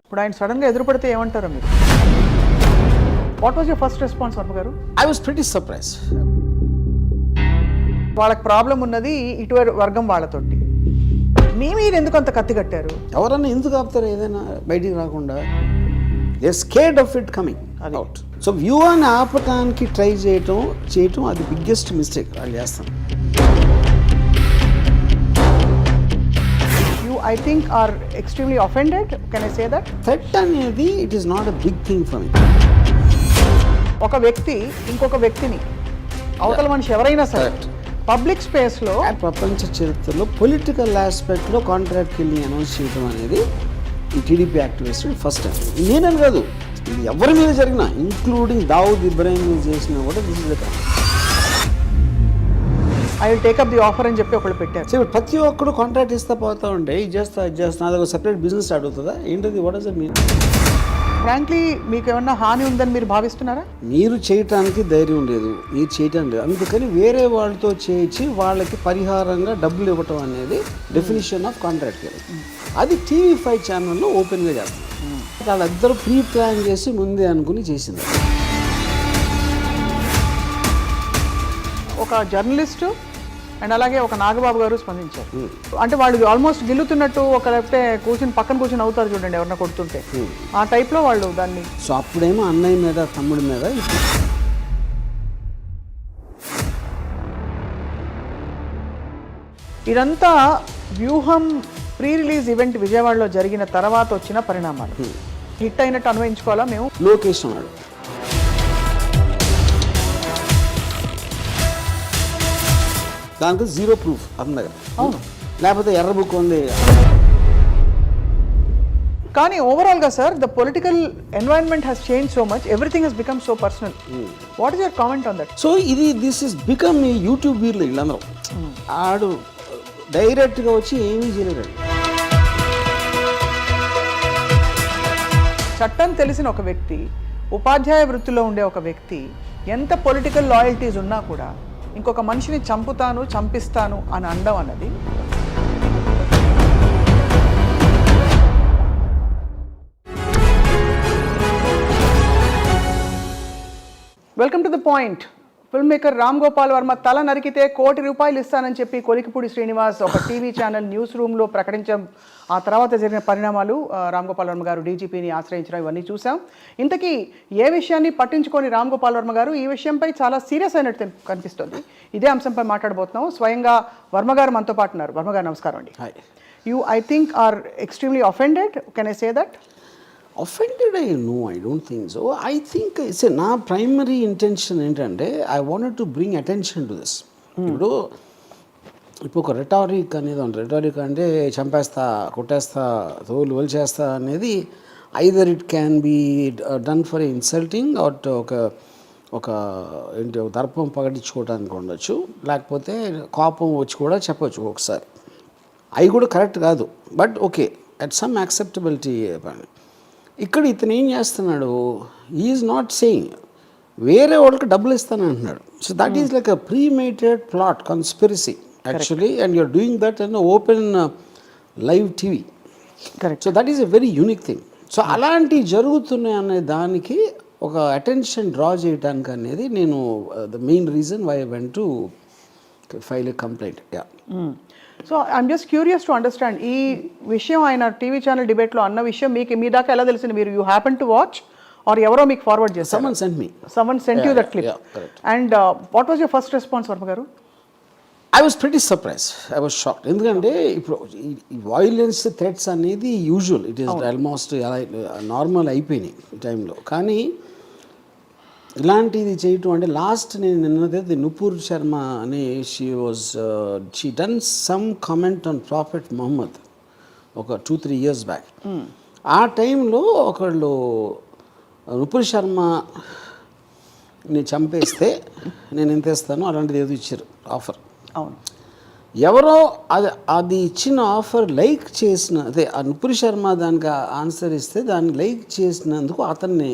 ఇప్పుడు ఆయన సడన్గా ఎదురుపడితే ఏమంటారు మీరు? What was your first response Varma గారు? I was pretty surprised. వాళ్ళకి ప్రాబ్లం ఉన్నది ఇటువైపు వర్గం వాళ్ళతోటి, మీరు ఎందుకు అంత కత్తి కట్టారు? ఎవరన్నా ఎందుకు ఆపుతారు ఏదైనా బయటికి రాకుండా? They scared of it coming out. So వ్యూహాన్ని ఆపటానికి ట్రై చేయటం అది బిగ్గెస్ట్ మిస్టేక్ వాళ్ళు చేస్తాం. You, I think, are extremely offended. Can I say that? Threat అనేది it is not a big thing for me. ఒక వ్యక్తి ఇంకొక వ్యక్తిని, అవతల మనిషి ఎవరైనా సరే పబ్లిక్ స్పేస్లో ప్రపంచ చరిత్రలో పొలిటికల్ ఆస్పెక్ట్లో కాంట్రాక్ట్ కిల్లింగ్ అనౌన్స్ చేయడం అనేది ఈ టీడీపీ యాక్టివిస్ట్ ఫస్ట్ టైం. నేనని కాదు, ఇది ఎవరి మీద జరిగినా, ఇంక్లూడింగ్ దావుద్ ఇబ్రాహిం మీద చేసినా కూడా this is the time. I will take up the offer అని చెప్పి ఒకళ్ళు పెట్టారు. సో ప్రతి ఒక్కడు కాంట్రాక్ట్ ఇస్తా పోతా ఉంటే ఇది చేస్తా అదొక సెపరేట్ బిజినెస్ స్టార్ట్ అవుతుందా ఏంటది? What does it mean? Frankly మీకు ఏమన్నా హాని ఉందని మీరు భావిస్తున్నారా? మీరు చేయటానికి ధైర్యం లేదు, మీరు చేయటం లేదు, అందుకని వేరే వాళ్ళతో చేయించి వాళ్ళకి పరిహారంగా డబ్బులు ఇవ్వటం అనేది డెఫినేషన్ ఆఫ్ కాంట్రాక్ట్. అది TV5 ఛానల్లో ఓపెన్గా చేస్తారు. వాళ్ళిద్దరూ ప్రీ ప్లాన్ చేసి ముందే అనుకుని చేసింది. ఒక జర్నలిస్టు అండ్ అలాగే ఒక నాగబాబు గారు స్పందించారు. అంటే వాళ్ళు ఆల్మోస్ట్ గిల్లుతున్నట్టు, ఒక లేకపోతే పక్కన కూర్చొని అవుతారు చూడండి ఎవరన్నా కొడుతుంటే, ఆ టైప్లో వాళ్ళు దాన్ని. సో అప్పుడేమో అన్నయ్య మీద తమ్ముడి మీద. ఇదంతా వ్యూహం ప్రీ రిలీజ్ ఈవెంట్ విజయవాడలో జరిగిన తర్వాత వచ్చిన పరిణామాలు. హిట్ అయినట్టు అన్వయించుకోవాలా మేము? లోకేష్ అన్నాడు, దానికి జీరో ప్రూఫ్ అతని దగ్గర. అవును, లేకపోతే ఎర్ర బుక్ ఉంది. కానీ ఓవరాల్గా sir, the political environment has change so much, everything has become so personal. What is your comment on that? So this is become ఈ యూట్యూబ్ వీర్లు వీళ్ళందరూ. ఆడు డైరెక్ట్గా వచ్చి ఏమీ చేయలేడు. చట్టం తెలిసిన ఒక వ్యక్తి, ఉపాధ్యాయ వృత్తిలో ఉండే ఒక వ్యక్తి, ఎంత పొలిటికల్ లాయల్టీస్ ఉన్నా కూడా ఇంకొక మనిషిని చంపిస్తాను అని అనడం అన్నది. Welcome to the point. Film maker Ram Gopal Varma తల నరికితే ₹1 కోటి ఇస్తానని చెప్పి కొలికిపూడి శ్రీనివాస్ ఒక టీవీ ఛానల్ న్యూస్ రూమ్లో ప్రకటించడం, ఆ తర్వాత జరిగిన పరిణామాలు, రామ్ గోపాల్ వర్మ గారు డీజీపీని ఆశ్రయించడం, ఇవన్నీ చూసాం. ఇంతకీ ఏ విషయాన్ని పట్టించుకొని రామ్ గోపాల్ వర్మ గారు ఈ విషయంపై చాలా సీరియస్ అయినట్టు కనిపిస్తుంది. ఇదే అంశంపై మాట్లాడబోతున్నాం. స్వయంగా వర్మ గారు మనతో పాటు ఉన్నారు. వర్మ గారు నమస్కారం అండి. You, I think, are extremely offended. Can I say that? Offended I don't think so. I think నా ప్రైమరీ ఇంటెన్షన్ ఏంటంటే I wanted to bring attention to this. ఇప్పుడు ఒక రెటారిక్ అనేది ఉంది. రెటారిక్ అంటే చంపేస్తా, కొట్టేస్తా, తోలు వలిచేస్తా అనేది either it can be done for insulting or ఒక దర్పం పగటించుకోవడానికి ఉండొచ్చు, లేకపోతే కోపం వచ్చి కూడా చెప్పచ్చు ఒకసారి. అవి కూడా కరెక్ట్ కాదు, but okay, at some acceptability. ఇక్కడ ఇతను ఏం చేస్తున్నాడు, ఈజ్ నాట్ సేయింగ్ వేరే వాళ్ళకి డబ్బులు ఇస్తాను అంటున్నాడు. So that is like a premeditated plot conspiracy actually, and you're doing that in open live TV. Correct. So that is a very unique thing. So అలాంటివి జరుగుతున్నాయి అనే దానికి ఒక అటెన్షన్ డ్రా చేయడానికి అనేది నేను the main reason why I went to file a complaint. Yeah. So I'm just curious to understand, ఈ విషయం ఆయన టీవీ ఛానల్ డిబేట్లో అన్న విషయం మీకు మీ దాకా ఎలా తెలిసింది? మీరు you happen to watch or ఎవరో మీకు ఫార్వర్డ్ చేస్తారు? Someone sent me. Someone sent you that clip. Yeah, correct. And what was your first response, Varma గారు? I was pretty surprised. I was shocked. ఎందుకంటే ఇప్పుడు వైలెన్స్ థ్రెట్స్ అనేది usual, it is almost normal అయిపోయినాయి ఈ టైంలో. కానీ ఇలాంటిది చేయటం అంటే లాస్ట్ నేను నిన్నది నుపూర్ శర్మ అని she done some comment on prophet Muhammad ఒక 2-3 years బ్యాక్. ఆ టైంలో ఒకళ్ళు నుపూర్ శర్మని చంపేస్తే నేను ఎంత ఇస్తాను అలాంటిది ఏదో ఇచ్చారు ఆఫర్. అవును, ఎవరో అది ఇచ్చిన ఆఫర్ లైక్ చేసిన, అదే ఆ నుపూర్ శర్మ దానికి ఆన్సర్ ఇస్తే దాన్ని లైక్ చేసినందుకు అతన్ని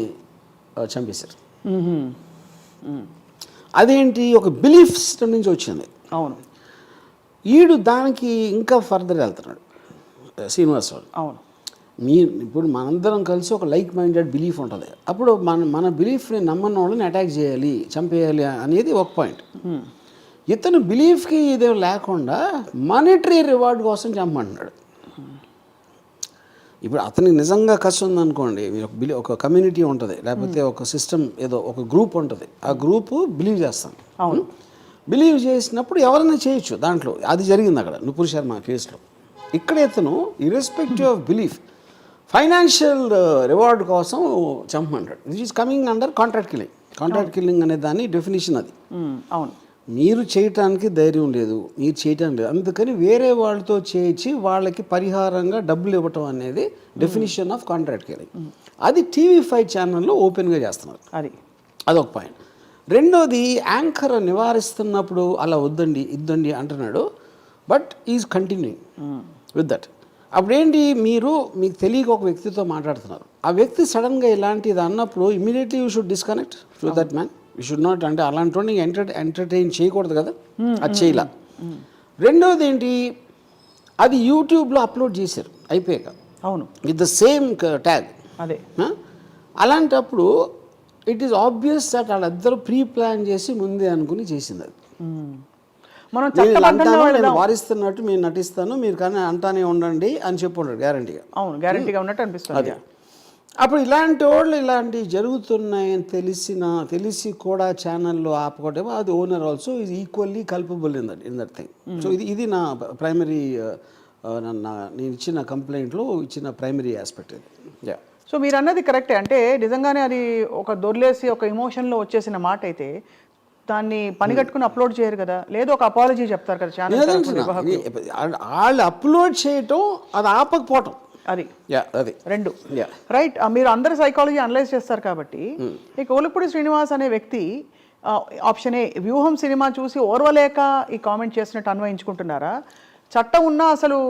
చంపేశారు. అదేంటి, ఒక బిలీఫ్ సిస్టమ్ నుంచి వచ్చింది. అవును, ఈడు దానికి ఇంకా ఫర్దర్ వెళ్తున్నాడు శ్రీనివాస్. అవును, ఇప్పుడు మనందరం కలిసి ఒక లైక్ మైండెడ్ బిలీఫ్ ఉంటుంది. అప్పుడు మన బిలీఫ్ని నమ్మని వాళ్ళని అటాక్ చేయాలి, చంపేయాలి అనేది ఒక పాయింట్. ఇతను బిలీఫ్కి ఇదే లేకుండా మానిటరీ రివార్డ్ కోసం చంపమంటున్నాడు. ఇప్పుడు అతనికి నిజంగా కష్టం ఉందనుకోండి, ఒక కమ్యూనిటీ ఉంటుంది, లేకపోతే ఒక సిస్టమ్ ఏదో ఒక గ్రూప్ ఉంటుంది, ఆ గ్రూపు బిలీవ్ చేస్తాం. అవును, బిలీవ్ చేసినప్పుడు ఎవరైనా చేయొచ్చు దాంట్లో. అది జరిగింది అక్కడ నుపూర్ శర్మ కేసులో. ఇక్కడ ఇతను irrespective of belief financial reward కోసం చంపమంటాడు. This is coming under contract killing. Contract killing అనే దాని డెఫినేషన్ అది. అవును, మీరు చేయటానికి ధైర్యం లేదు, మీరు చేయటం లేదు, అందుకని వేరే వాళ్ళతో చేయించి వాళ్ళకి పరిహారంగా డబ్బులు ఇవ్వటం అనేది డెఫినేషన్ ఆఫ్ కాంట్రాక్ట్ కిల్లింగ్. అది TV5 ఛానల్లో ఓపెన్గా చేస్తున్నారు. అదొక పాయింట్. రెండోది, యాంకర్ నివారిస్తున్నప్పుడు అలా వద్దండి ఇద్దండి అంటున్నాడు, but is continuing with that. అప్పుడేంటి, మీకు తెలియక ఒక వ్యక్తితో మాట్లాడుతున్నారు, ఆ వ్యక్తి సడన్గా ఇలాంటిది అన్నప్పుడు immediately you should disconnect to that man. You should not, అంటే అలాంటి వాడిని ఎంటర్టైన్ చేయకూడదు కదా, అది చేయలా. రెండోది ఏంటి, అది యూట్యూబ్లో అప్లోడ్ చేశారు అయిపోయాక. అవును, విత్ ద సేమ్ ట్యాగ్. అదే అలాంటప్పుడు ఇట్ ఈస్ ఆబ్వియస్ దట్ వాళ్ళిద్దరూ ప్రీ ప్లాన్ చేసి ముందే అనుకుని చేసింది అది. మనం నేను వారిస్తున్నట్టు మీరు నటిస్తాను, మీరు కానీ అంటానే ఉండండి అని చెప్పుంటాడు గ్యారంటీగా. అవును, గ్యారంటీగా ఉన్నట్టు అనిపిస్తుంది. అప్పుడు ఇలాంటి వాళ్ళు ఇలాంటివి జరుగుతున్నాయని తెలిసి కూడా ఛానల్లో ఆపుకోవటం, అది owner also is equally culpable in that thing. So ఇది నా ప్రైమరీ, నేను ఇచ్చిన కంప్లైంట్లో ఇచ్చిన ప్రైమరీ ఆస్పెక్ట్ ఇది. సో మీరు అన్నది కరెక్టే. అంటే నిజంగానే అది ఒక దొర్లేసి ఒక ఎమోషన్లో వచ్చేసిన మాట అయితే దాన్ని పని కట్టుకుని అప్లోడ్ చేయరు కదా, లేదు ఒక అపాలజీ చెప్తారు కదా ఛానల్. వాళ్ళు అప్లోడ్ చేయటం, అది ఆపకపోవటం, అది రెండు రైట్. మీరు అందరు సైకాలజీ అనలైజ్ చేస్తారు కాబట్టి ఈ కోలిపూడి శ్రీనివాస్ అనే వ్యక్తి ఆప్షన్ ఏ, వ్యూహం సినిమా చూసి ఓర్వలేక ఈ కామెంట్ చేసినట్టు అన్వయించుకుంటున్నారా? చట్టం ఉన్నా అసలు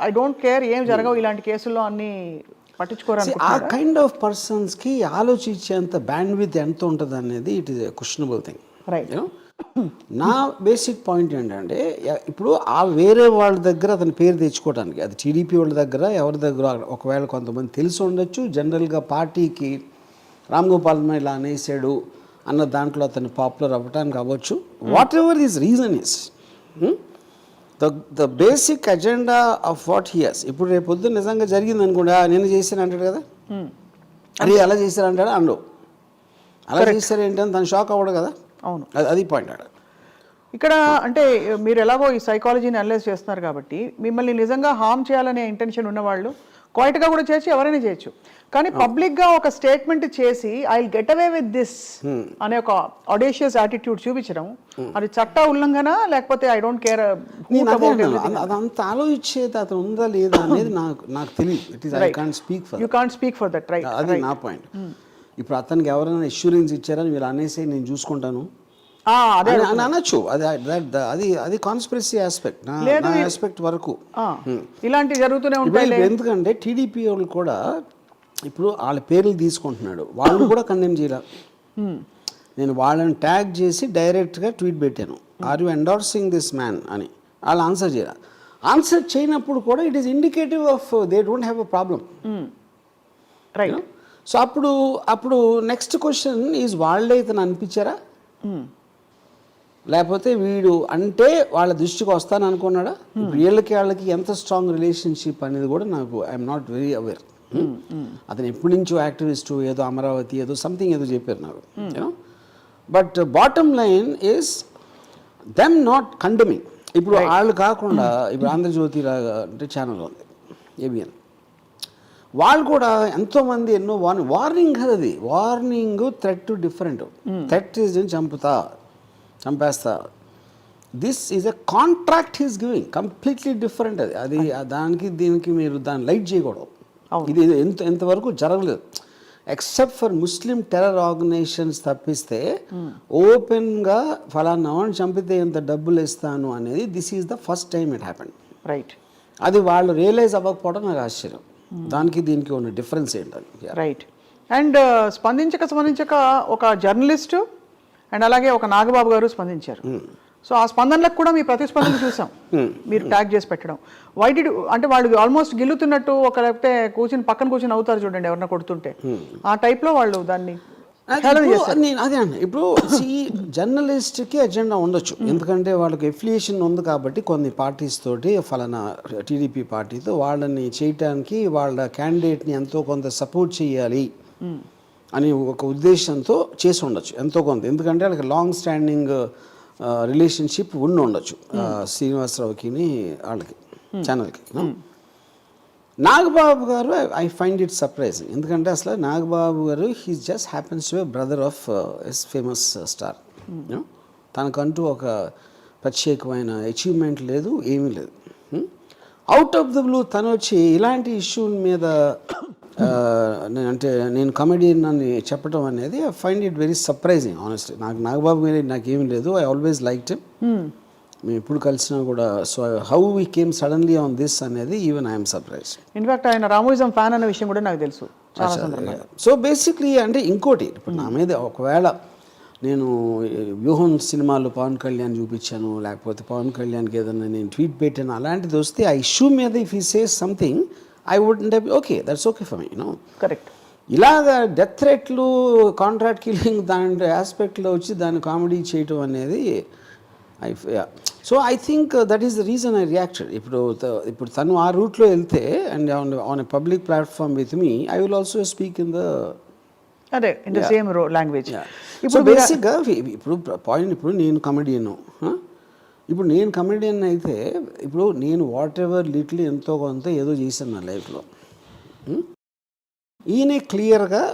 ఐ డోంట్ కేర్, ఏం జరగవు ఇలాంటి కేసుల్లో అన్ని పట్టించుకోరు. ఆ కైండ్ ఆఫ్ పర్సన్స్కి ఆలోచించేంత బ్యాండ్విడ్త్ ఎంత ఉంటుంది అనేది it is a questionable thing. Right. నా బేసిక్ పాయింట్ ఏంటంటే, ఇప్పుడు ఆ వేరే వాళ్ళ దగ్గర అతని పేరు తెచ్చుకోవడానికి, అది టీడీపీ వాళ్ళ దగ్గర ఎవరి దగ్గర ఒకవేళ కొంతమంది తెలిసి ఉండొచ్చు, జనరల్గా పార్టీకి రామ్ గోపాల్ ఇలా అనేసాడు అన్న దాంట్లో అతను పాపులర్ అవ్వటానికి అవ్వచ్చు. Whatever this reason is, the basic agenda of what here's. ఇప్పుడు రేపు పొద్దున్న నిజంగా జరిగింది అనుకోండి, నేను చేశాను అంటాడు కదా, అరే అలా చేశారు అంటాడు, అండు అలా చేశారు ఏంటని తను షాక్ అవ్వడు కదా. అవును, అది పాయింట్ ఆడ. ఇక్కడ అంటే మీరు ఎలాగో ఈ సైకాలజీని అనలైజ్ చేస్తున్నారు కాబట్టి మిమ్మల్ని నిజంగా హార్మ్ చేయాలనే ఇంటెన్షన్ ఉన్నవాళ్ళు క్వైట్గా కూడా చేయొచ్చు, ఎవరైనా చేయొచ్చు. కానీ పబ్లిక్గా ఒక స్టేట్మెంట్ చేసి I will get away with this అనే ఒక ఆడేషియస్ యాటిట్యూడ్ చూపించడం, అది చట్ట ఉల్లంఘన లేకపోతే ఐ డోంట్ కేర్. అదంతా ఆలోచించేది అతను ఉందా లేదా అనేది నాకు తెలియదు. It is I can't speak for, you can't speak for that, right. అది నా పాయింట్. ఇప్పుడు అతనికి ఎవరైనా అష్యూరెన్స్ ఇచ్చారని వీళ్ళు అనేసి నేను చూసుకుంటాను అనొచ్చు, అది కాన్స్పిరసీ ఆస్పెక్ట్, నా ఆస్పెక్ట్ వరకు ఇలాంటి జరుగుతూనే ఉంటాయి. ఎందుకంటే టీడీపీ వాళ్ళు కూడా ఇప్పుడు వాళ్ళ పేర్లు తీసుకుంటున్నాడు, వాళ్ళు కూడా కండెమ్ చేయాల. నేను వాళ్ళని ట్యాగ్ చేసి డైరెక్ట్గా ట్వీట్ పెట్టాను, are you endorsing this man అని. వాళ్ళు ఆన్సర్ చేయాలి. ఆన్సర్ చేయనప్పుడు కూడా it is indicative of they don't have a problem, right. So అప్పుడు నెక్స్ట్ క్వశ్చన్ ఈజ్, వాళ్ళే ఇతను అనిపించారా, లేకపోతే వీడు అంటే వాళ్ళ దృష్టికి వస్తాను అనుకున్నాడా? వీళ్ళకి ఎంత స్ట్రాంగ్ రిలేషన్షిప్ అనేది కూడా నాకు ఐఎమ్ నాట్ వెరీ అవేర్. అతను ఎప్పటి నుంచో యాక్టివిస్టు, ఏదో అమరావతి ఏదో సంథింగ్ ఏదో చెప్పారు నాకు, you know. But bottom line is them not condemning. ఇప్పుడు వాళ్ళు కాకుండా ఇప్పుడు ఆంధ్రజ్యోతి అంటే ఛానల్ ఉంది, ఏబిఎన్, వాళ్ళు కూడా ఎంతోమంది ఎన్నో వార్నింగ్ కదా, అది warning threat different. Threat is చంపేస్తా, this is a contract he's giving, completely different. అది దానికి దీనికి మీరు దాన్ని లైట్ చేయకూడదు. ఇది ఎంతవరకు జరగలేదు, except for Muslim terror organisations తప్పిస్తే ఓపెన్గా ఫలానా వాడిని చంపితే ఎంత డబ్బులు ఇస్తాను అనేది this is the first time it happen, right. అది వాళ్ళు రియలైజ్ అవ్వకపోవడం నాకు ఆశ్చర్యం. దానికి దీనికి ఉన్న డిఫరెన్స్ ఏంటని, రైట్. అండ్ స్పందించక ఒక జర్నలిస్టు అండ్ అలాగే ఒక నాగబాబు గారు స్పందించారు. సో ఆ స్పందనలకు కూడా మీ ప్రతిస్పందన చూసాం మీరు ట్యాగ్ చేసి పెట్టడం. వైడి అంటే వాళ్ళు ఆల్మోస్ట్ గిల్లుతున్నట్టు ఒక లేకపోతే పక్కన కూర్చుని అవుతారు చూడండి ఎవరన్నా కొడుతుంటే, ఆ టైప్లో వాళ్ళు దాన్ని నేను అదే అన్న. ఇప్పుడు ఈ జర్నలిస్ట్కి ఎజెండా ఉండొచ్చు, ఎందుకంటే వాళ్ళకి ఎఫిలియేషన్ ఉంది కాబట్టి కొన్ని పార్టీస్ తోటి, ఫలానా టీడీపీ పార్టీతో వాళ్ళని చేయటానికి వాళ్ళ క్యాండిడేట్ని ఎంతో కొంత సపోర్ట్ చేయాలి అని ఒక ఉద్దేశంతో చేసి ఉండొచ్చు ఎంతో కొంత, ఎందుకంటే వాళ్ళకి లాంగ్ స్టాండింగ్ రిలేషన్షిప్ ఉండొచ్చు శ్రీనివాసరావుకి వాళ్ళకి ఛానల్కి. నాగబాబు గారు ఐ ఫైండ్ ఇట్ సర్ప్రైజింగ్, ఎందుకంటే అసలు Nagababu garu he just happens to brother of as famous star. తనకంటూ ఒక ప్రత్యేకమైన అచీవ్మెంట్ లేదు, ఏమీ లేదు. అవుట్ ఆఫ్ ద బ్లూ తను వచ్చి ఇలాంటి ఇష్యూ మీద అంటే నేను కమెడియన్ అని చెప్పడం అనేది I find it very surprising honestly. Nagababu మీద నాకేమీ లేదు, ఐ ఆల్వేస్ లైక్డ్ హిమ్. మేము ఎప్పుడు కలిసినా కూడా. So how we came suddenly on this అనేది ఈవెన్ ఐఎమ్ సర్ప్రైజ్. ఇన్ఫాక్ట్ ఆయన రామోయిజం ఫ్యాన్ అనే విషయం కూడా నాకు తెలుసు. సో బేసిక్లీ అంటే ఇంకోటి, ఇప్పుడు నా మీద ఒకవేళ నేను వ్యూహం సినిమాలో పవన్ కళ్యాణ్ చూపించాను, లేకపోతే పవన్ కళ్యాణ్కి ఏదైనా నేను ట్వీట్ పెట్టాను, అలాంటిది వస్తే ఆ ఇష్యూ మీద if he says something I would okay, that's okay for me, you know. Correct. ఇలాగా డెత్ థ్రెట్లు, కాంట్రాక్ట్ కిల్లింగ్ దాని ఆస్పెక్ట్లో వచ్చి దాన్ని కామెడీ చేయటం అనేది so I think that is the reason I reacted. ఇప్పుడు తను ఆ రూట్లో వెళ్తే and on a public platform with me, I will also speak in the same language. ఇప్పుడు బేసిక్గా ఇప్పుడు పాయింట్, ఇప్పుడు నేను కమెడియను, ఇప్పుడు నేను కమెడియన్ అయితే ఇప్పుడు నేను వాట్ ఎవర్ లిటిల్ ఎంతో కొంత ఏదో చేశాను నా లైఫ్లో. ఈయనే క్లియర్గా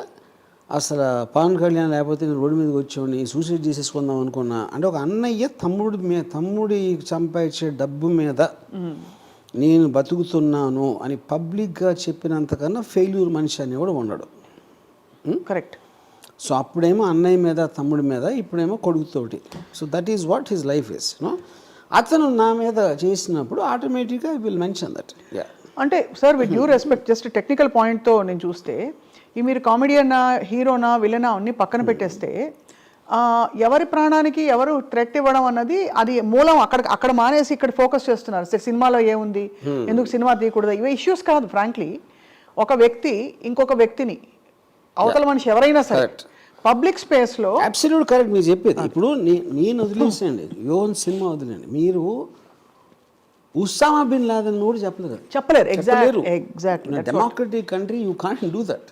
అసలు పవన్ కళ్యాణ్ లేకపోతే నేను రోడ్డు మీదకి వచ్చేవాడిని, సూసైడ్ చేసేసుకుందాం అనుకున్నా అంటే, ఒక అన్నయ్య తమ్ముడి సంపాదించే డబ్బు మీద నేను బతుకుతున్నాను అని పబ్లిక్గా చెప్పినంతకన్నా ఫెయిల్యూర్ మనిషి అని కూడా ఉన్నాడు. కరెక్ట్. సో అప్పుడేమో అన్నయ్య మీద తమ్ముడి మీద, ఇప్పుడేమో కొడుకుతోటి. So that is what his life is. అతను నా మీద చేసినప్పుడు ఆటోమేటిక్గా ఐ విల్ మెన్షన్ దట్. అంటే sir with due respect, just technical పాయింట్తో నేను చూస్తే, ఈ మీరు కామెడియన్నా, హీరోనా, విలనా అన్ని పక్కన పెట్టేస్తే, ఎవరి ప్రాణానికి ఎవరు థ్రెట్ ఇవ్వడం అన్నది అది మూలం అక్కడ మానేసి ఇక్కడ ఫోకస్ చేస్తున్నారు. సినిమాలో ఏముంది, ఎందుకు సినిమా తీయకూడదు, ఇవే ఇష్యూస్ కాదు. ఫ్రాంక్లీ ఒక వ్యక్తి ఇంకొక వ్యక్తిని, అవతల మనిషి ఎవరైనా సరే పబ్లిక్ స్పేస్లో అబ్సల్యూట్ కరెక్ట్ మీరు చెప్పేది. ఇప్పుడు నేను వదిలేసండి, యోన్ సినిమా వదిలేండి, మీరు ఉసామా బిన్ లాదెన్ కూడా చెప్పలేరు. Exactly. Democratic country you can't do that.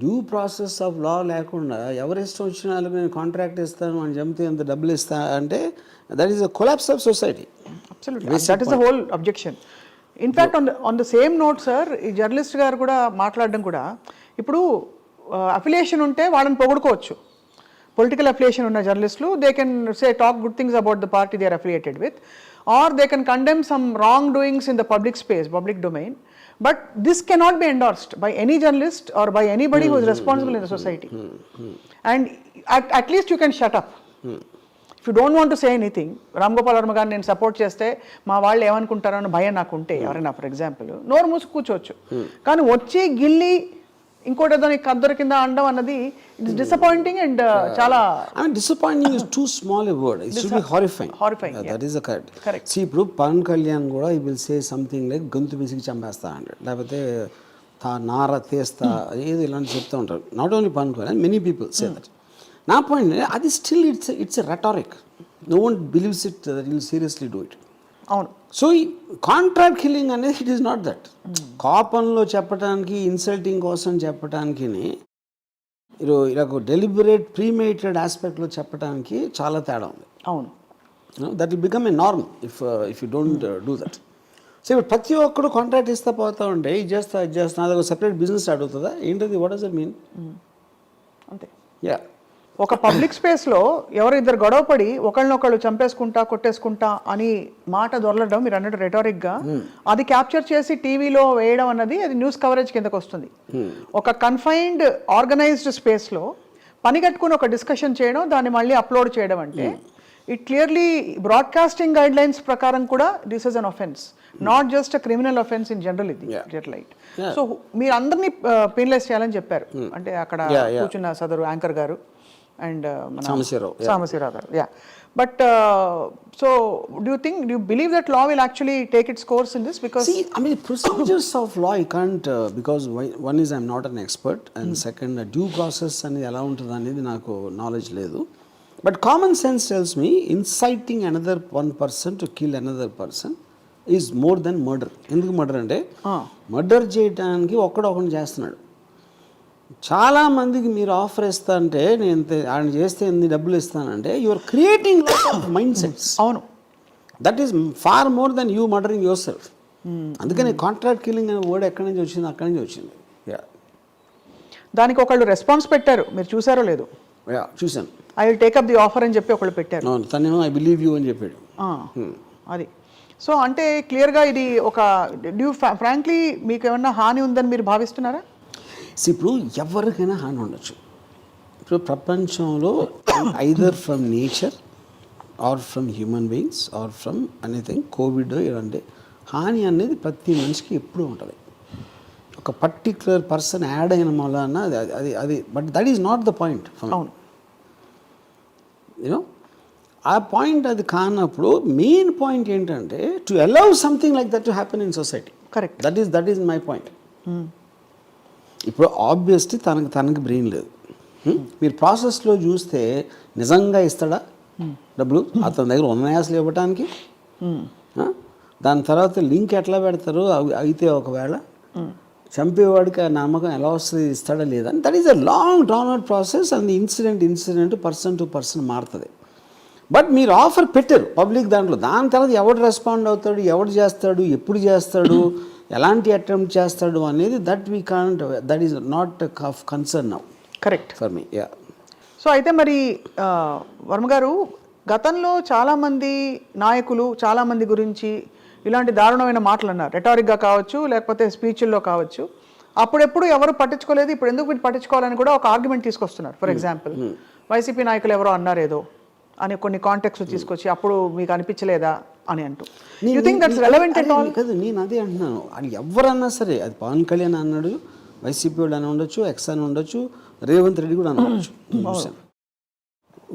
Due process of law లేకుండా ఎవరి ఇష్టం వచ్చిన వాళ్ళకి నేను కాంట్రాక్ట్ ఇస్తాను అని చెప్తే ఎంత డబ్బులు ఇస్తా అంటే, that is a collapse of society. That is the whole objection. In fact on the same note sir, ఈ జర్నలిస్ట్ గారు కూడా మాట్లాడడం కూడా, ఇప్పుడు అఫిలియేషన్ ఉంటే వాళ్ళని పొగుడుకోవచ్చు. పొలిటికల్ అఫిలియేషన్ ఉన్న జర్నలిస్టులు, they can say talk good things about the party they are affiliated with, or they can condemn some wrongdoings in the public space, public domain, but this cannot be endorsed by any journalist or by anybody who is responsible in the society. And at least you can shut up. If you don't want to say anything, Ram Gopal Varma గారిని నేను support చేస్తే మా వాళ్ళు ఏమనుకుంటారో అని భయం నాకు ఉంటే, ఎవరైనా ఫర్ ఎగ్జాంపుల్ నోరు మూసి కూర్చోవచ్చు. కానీ వచ్చి గిల్లి ఇంకోటి ఏదో కద్దరు కింద అనడం అన్నది ఇట్స్ డిసప్పాయింటింగ్ అండ్ చాలా disappointing is too small a word, it should be horrifying. That is the correct. See ఇప్పుడు పవన్ కళ్యాణ్ కూడా ఈ విల్ సే సంథింగ్ లైక్ గొంతు పిసికి చంపేస్తా అంటాడు, లేకపోతే నార తీస్తా, ఏదో ఇలాంటి చెప్తూ ఉంటారు. Not only Pawan Kalyan, many people say that. నా పాయింట్ అది still it's a rhetoric. No one believes it that will seriously do it. అవును. సో ఈ కాంట్రాక్ట్ కిల్లింగ్ అనేది ఇట్ ఈస్ నాట్ దట్. కోపంలో చెప్పడానికి, ఇన్సల్టింగ్ కోసం చెప్పడానికి, ఇలా డెలిబరేట్ ప్రీమేటెడ్ ఆస్పెక్ట్లో చెప్పడానికి చాలా తేడా ఉంది. అవును. That will become a norm if you don't do that. So ఇప్పుడు ప్రతి ఒక్కరు కాంట్రాక్ట్ ఇస్తా పోతా ఉంటే, ఇది చేస్తా అదొక సెపరేట్ బిజినెస్ స్టార్ట్ అవుతుందా ఏంటది? What does it mean? అంతే. యా. ఒక పబ్లిక్ స్పేస్లో ఎవరు ఇద్దరు గొడవపడి ఒకళ్ళనొకళ్ళు చంపేసుకుంటా కొట్టేసుకుంటా అని మాట దొరలడం, మీరు అన్నట్టు రెటారిక్గా అది క్యాప్చర్ చేసి టీవీలో వేయడం అన్నది అది న్యూస్ కవరేజ్ కిందకు వస్తుంది. ఒక కన్ఫైన్డ్ ఆర్గనైజ్డ్ స్పేస్లో పని కట్టుకుని ఒక డిస్కషన్ చేయడం, దాన్ని మళ్ళీ అప్లోడ్ చేయడం అంటే it clearly broadcasting guide lines ప్రకారం కూడా this is an offence, not just a criminal offence in general. ఇది రైట్. సో మీరు అందరినీ పెనలైజ్ చేయాలని చెప్పారు. అంటే అక్కడ కూర్చున్న సదరు యాంకర్ గారు, అండ్ సాంబశివరావు గారు. Yeah but so do you believe that law will actually take its course in this? Because procedures of law you can't because one is I'm not an expert and second due process అనేది ఎలా ఉంటుంది అనేది నాకు knowledge లేదు. But common sense tells me inciting another one person to kill another person is more than murder. ఎందుకు murder అంటే murder చేయడానికి ఒకడిని చేస్తున్నాడు. చాలా మందికి మీరు ఆఫర్ ఇస్తా అంటే నేను ఆయన చేస్తే ఎన్ని డబ్బులు ఇస్తానంటే you are creating lot of mind sets. అవును, that is far more than you murdering yourself. అందుకని కాంట్రాక్ట్ కిల్లింగ్ అనే వర్డ్ ఎక్కడి నుంచి వచ్చింది, అక్కడి నుంచి వచ్చింది. దానికి ఒకళ్ళు రెస్పాన్స్ పెట్టారు, మీరు చూసారో లేదు? చూశాను. I will take up the offer అని చెప్పి ఒకళ్ళు పెట్టారు. తనేమో ఐ బిలీవ్ యూ అని చెప్పాడు. అది సో అంటే క్లియర్గా ఇది ఒక ఫ్రాంక్లీ మీకు ఏమన్నా హాని ఉందని మీరు భావిస్తున్నారా? ఇప్పుడు ఎవరికైనా హాని ఉండొచ్చు. ఇప్పుడు ప్రపంచంలో either from nature or from human beings or from anything, Covid ఇలాంటి హాని అనేది ప్రతి మనిషికి ఎప్పుడూ ఉంటుంది. ఒక పర్టిక్యులర్ పర్సన్ యాడ్ అయిన వలన అది but that is not the point. అవును, యూనో ఆ పాయింట్ అది కానప్పుడు మెయిన్ పాయింట్ ఏంటంటే to allow something like that to happen in society. Correct, that is my point. ఇప్పుడు ఆబ్వియస్లీ తనకి బ్రెయిన్ లేదు. మీరు ప్రాసెస్లో చూస్తే నిజంగా ఇస్తాడా డబ్బులు? అతని దగ్గర ఉన్నాయా అసలు ఇవ్వటానికి? దాని తర్వాత లింక్ ఎట్లా పెడతారు? అయితే ఒకవేళ చంపేవాడికి ఆ నమ్మకం ఎలా వస్తుంది, ఇస్తాడా లేదా? That is a long drawn out process and incident person to person మారుతుంది. బట్ మీరు ఆఫర్ పెట్టారు పబ్లిక్ దాంట్లో, దాని తర్వాత ఎవడు రెస్పాండ్ అవుతాడు, ఎవడు చేస్తాడు, ఎప్పుడు చేస్తాడు, ఎలాంటి అటెంప్ట్ చేస్తాడు అనేది that we can't, that is not of concern now. Correct for me. So అయితే మరి వర్మ గారు, గతంలో చాలామంది నాయకులు చాలామంది గురించి ఇలాంటి దారుణమైన మాటలు అన్నారు, రెటారిక్గా కావచ్చు లేకపోతే స్పీచ్ల్లో కావచ్చు. అప్పుడెప్పుడు ఎవరు పట్టించుకోలేదు, ఇప్పుడు ఎందుకు వీటి పట్టించుకోవాలని కూడా ఒక ఆర్గ్యుమెంట్ తీసుకొస్తున్నారు. ఫర్ ఎగ్జాంపుల్ వైసీపీ నాయకులు ఎవరో అన్నారు ఏదో అని కొన్ని కాంటెక్స్ట్ తీసుకొచ్చి అప్పుడు మీకు అనిపించలేదా అని అంటూ, you think that's relevant at all? కాదు, నేను అదే అంటున్నాను. అది ఎవరన్నా సరే, అది పవన్ కళ్యాణ్ అన్నాడు, వైసీపీ వాళ్ళు అని ఉండొచ్చు, ఎక్స్ అని ఉండొచ్చు, రేవంత్ రెడ్డి కూడా అనవచ్చు.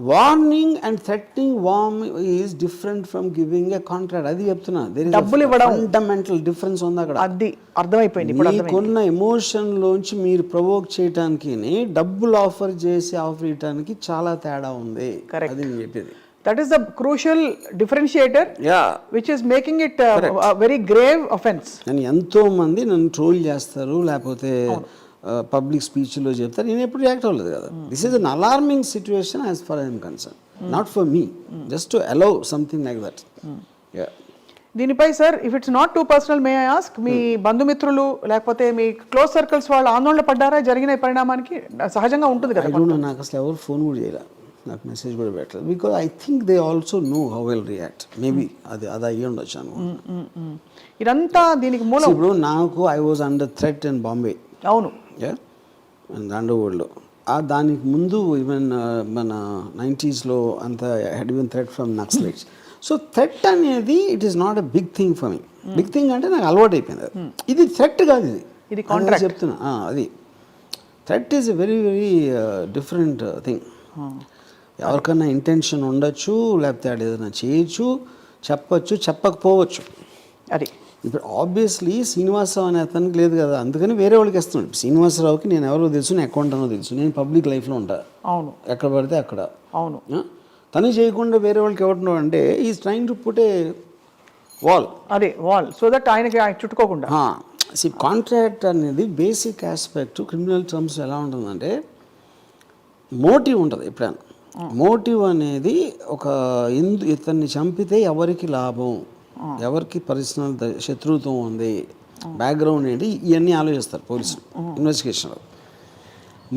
Warning and threatening warm is different from giving a contract. అది చెప్తున్నా, డబ్బులు ఇవ్వడం ఫండమెంటల్ డిఫరెన్స్ ఉంది అక్కడ. అది అర్థమైపోయింది. మీకున్న ఎమోషన్ లోంచి మీరు ప్రొవోక్ చేయడానికి డబ్బులు ఆఫర్ ఇవ్వడానికి చాలా తేడా ఉంది. అది నేను చెప్పేది. That is the crucial differentiator, which is making it a very grave offense. నేను ఎంతో మంది నన్ను ట్రోల్ చేస్తారు, లేకపోతే పబ్లిక్ స్పీచ్లో చెప్తారు, నేను ఎప్పుడు రియాక్ట్ అవ్వలేదు కదా. This is an alarming situation as far I'm concern, not for me, just to allow something like that. దీనిపై sir, if it's not too personal, may I ask, మీ బంధుమిత్రులు లేకపోతే మీ క్లోజ్ సర్కిల్స్ వాళ్ళు ఆందోళన పడ్డారా జరిగిన పరిణామానికి? సహజంగా ఉంటుంది కదా. నాకు అసలు ఎవరు ఫోన్ కూడా చేయలే, నాకు మెసేజ్ కూడా పెట్టలేదు. Because I think they also know how will react. Maybe అది అయ్యి ఉండొచ్చు అనుకో. ఇదంతా దీనికి మూలం. ఇప్పుడు నాకు I was under threat in Bombay. అవును, అండర్వరల్డ్లో. దానికి ముందు ఈవెన్ మన 90s అంత had even threat from Naxalites. So threat అనేది it is not a big thing for me. Big thing అంటే నాకు అలవాటు అయిపోయింది. ఇది థ్రెట్ కాదు, ఇది కాంట్రాక్ట్ చెప్తున్నా. అది threat is a very very different thing. ఎవరికన్నా ఇంటెన్షన్ ఉండొచ్చు, లేకపోతే అది ఏదైనా చేయొచ్చు, చెప్పచ్చు, చెప్పకపోవచ్చు. అది ఇప్పుడు ఆబ్వియస్లీ శ్రీనివాసరావు అనే అతనికి లేదు కదా, అందుకని వేరే వాళ్ళకి ఇస్తున్నాడు. శ్రీనివాసరావుకి నేను ఎవరో తెలుసు, నేను అకౌంట్ అనో తెలుసు, నేను పబ్లిక్ లైఫ్లో ఉంటాను. అవును, ఎక్కడ పడితే అక్కడ. అవును, తను చేయకుండా వేరే వాళ్ళకి ఎవరు అంటే is trying to put a wall. అదే వాల్, సో దట్ ఆయనకి చుట్టుకోకుండా. కాంట్రాక్ట్ అనేది బేసిక్ ఆస్పెక్ట్ క్రిమినల్ టర్మ్స్ ఎలా ఉంటుందంటే మోటివ్ ఉంటుంది. ఎప్పుడైనా మోటివ్ అనేది ఒక ఇతన్ని చంపితే ఎవరికి లాభం, ఎవరికి పర్సనల్ శత్రుత్వం ఉంది, బ్యాక్గ్రౌండ్ ఏంటి, ఇవన్నీ ఆలోచిస్తారు పోలీసులు ఇన్వెస్టిగేషన్లో.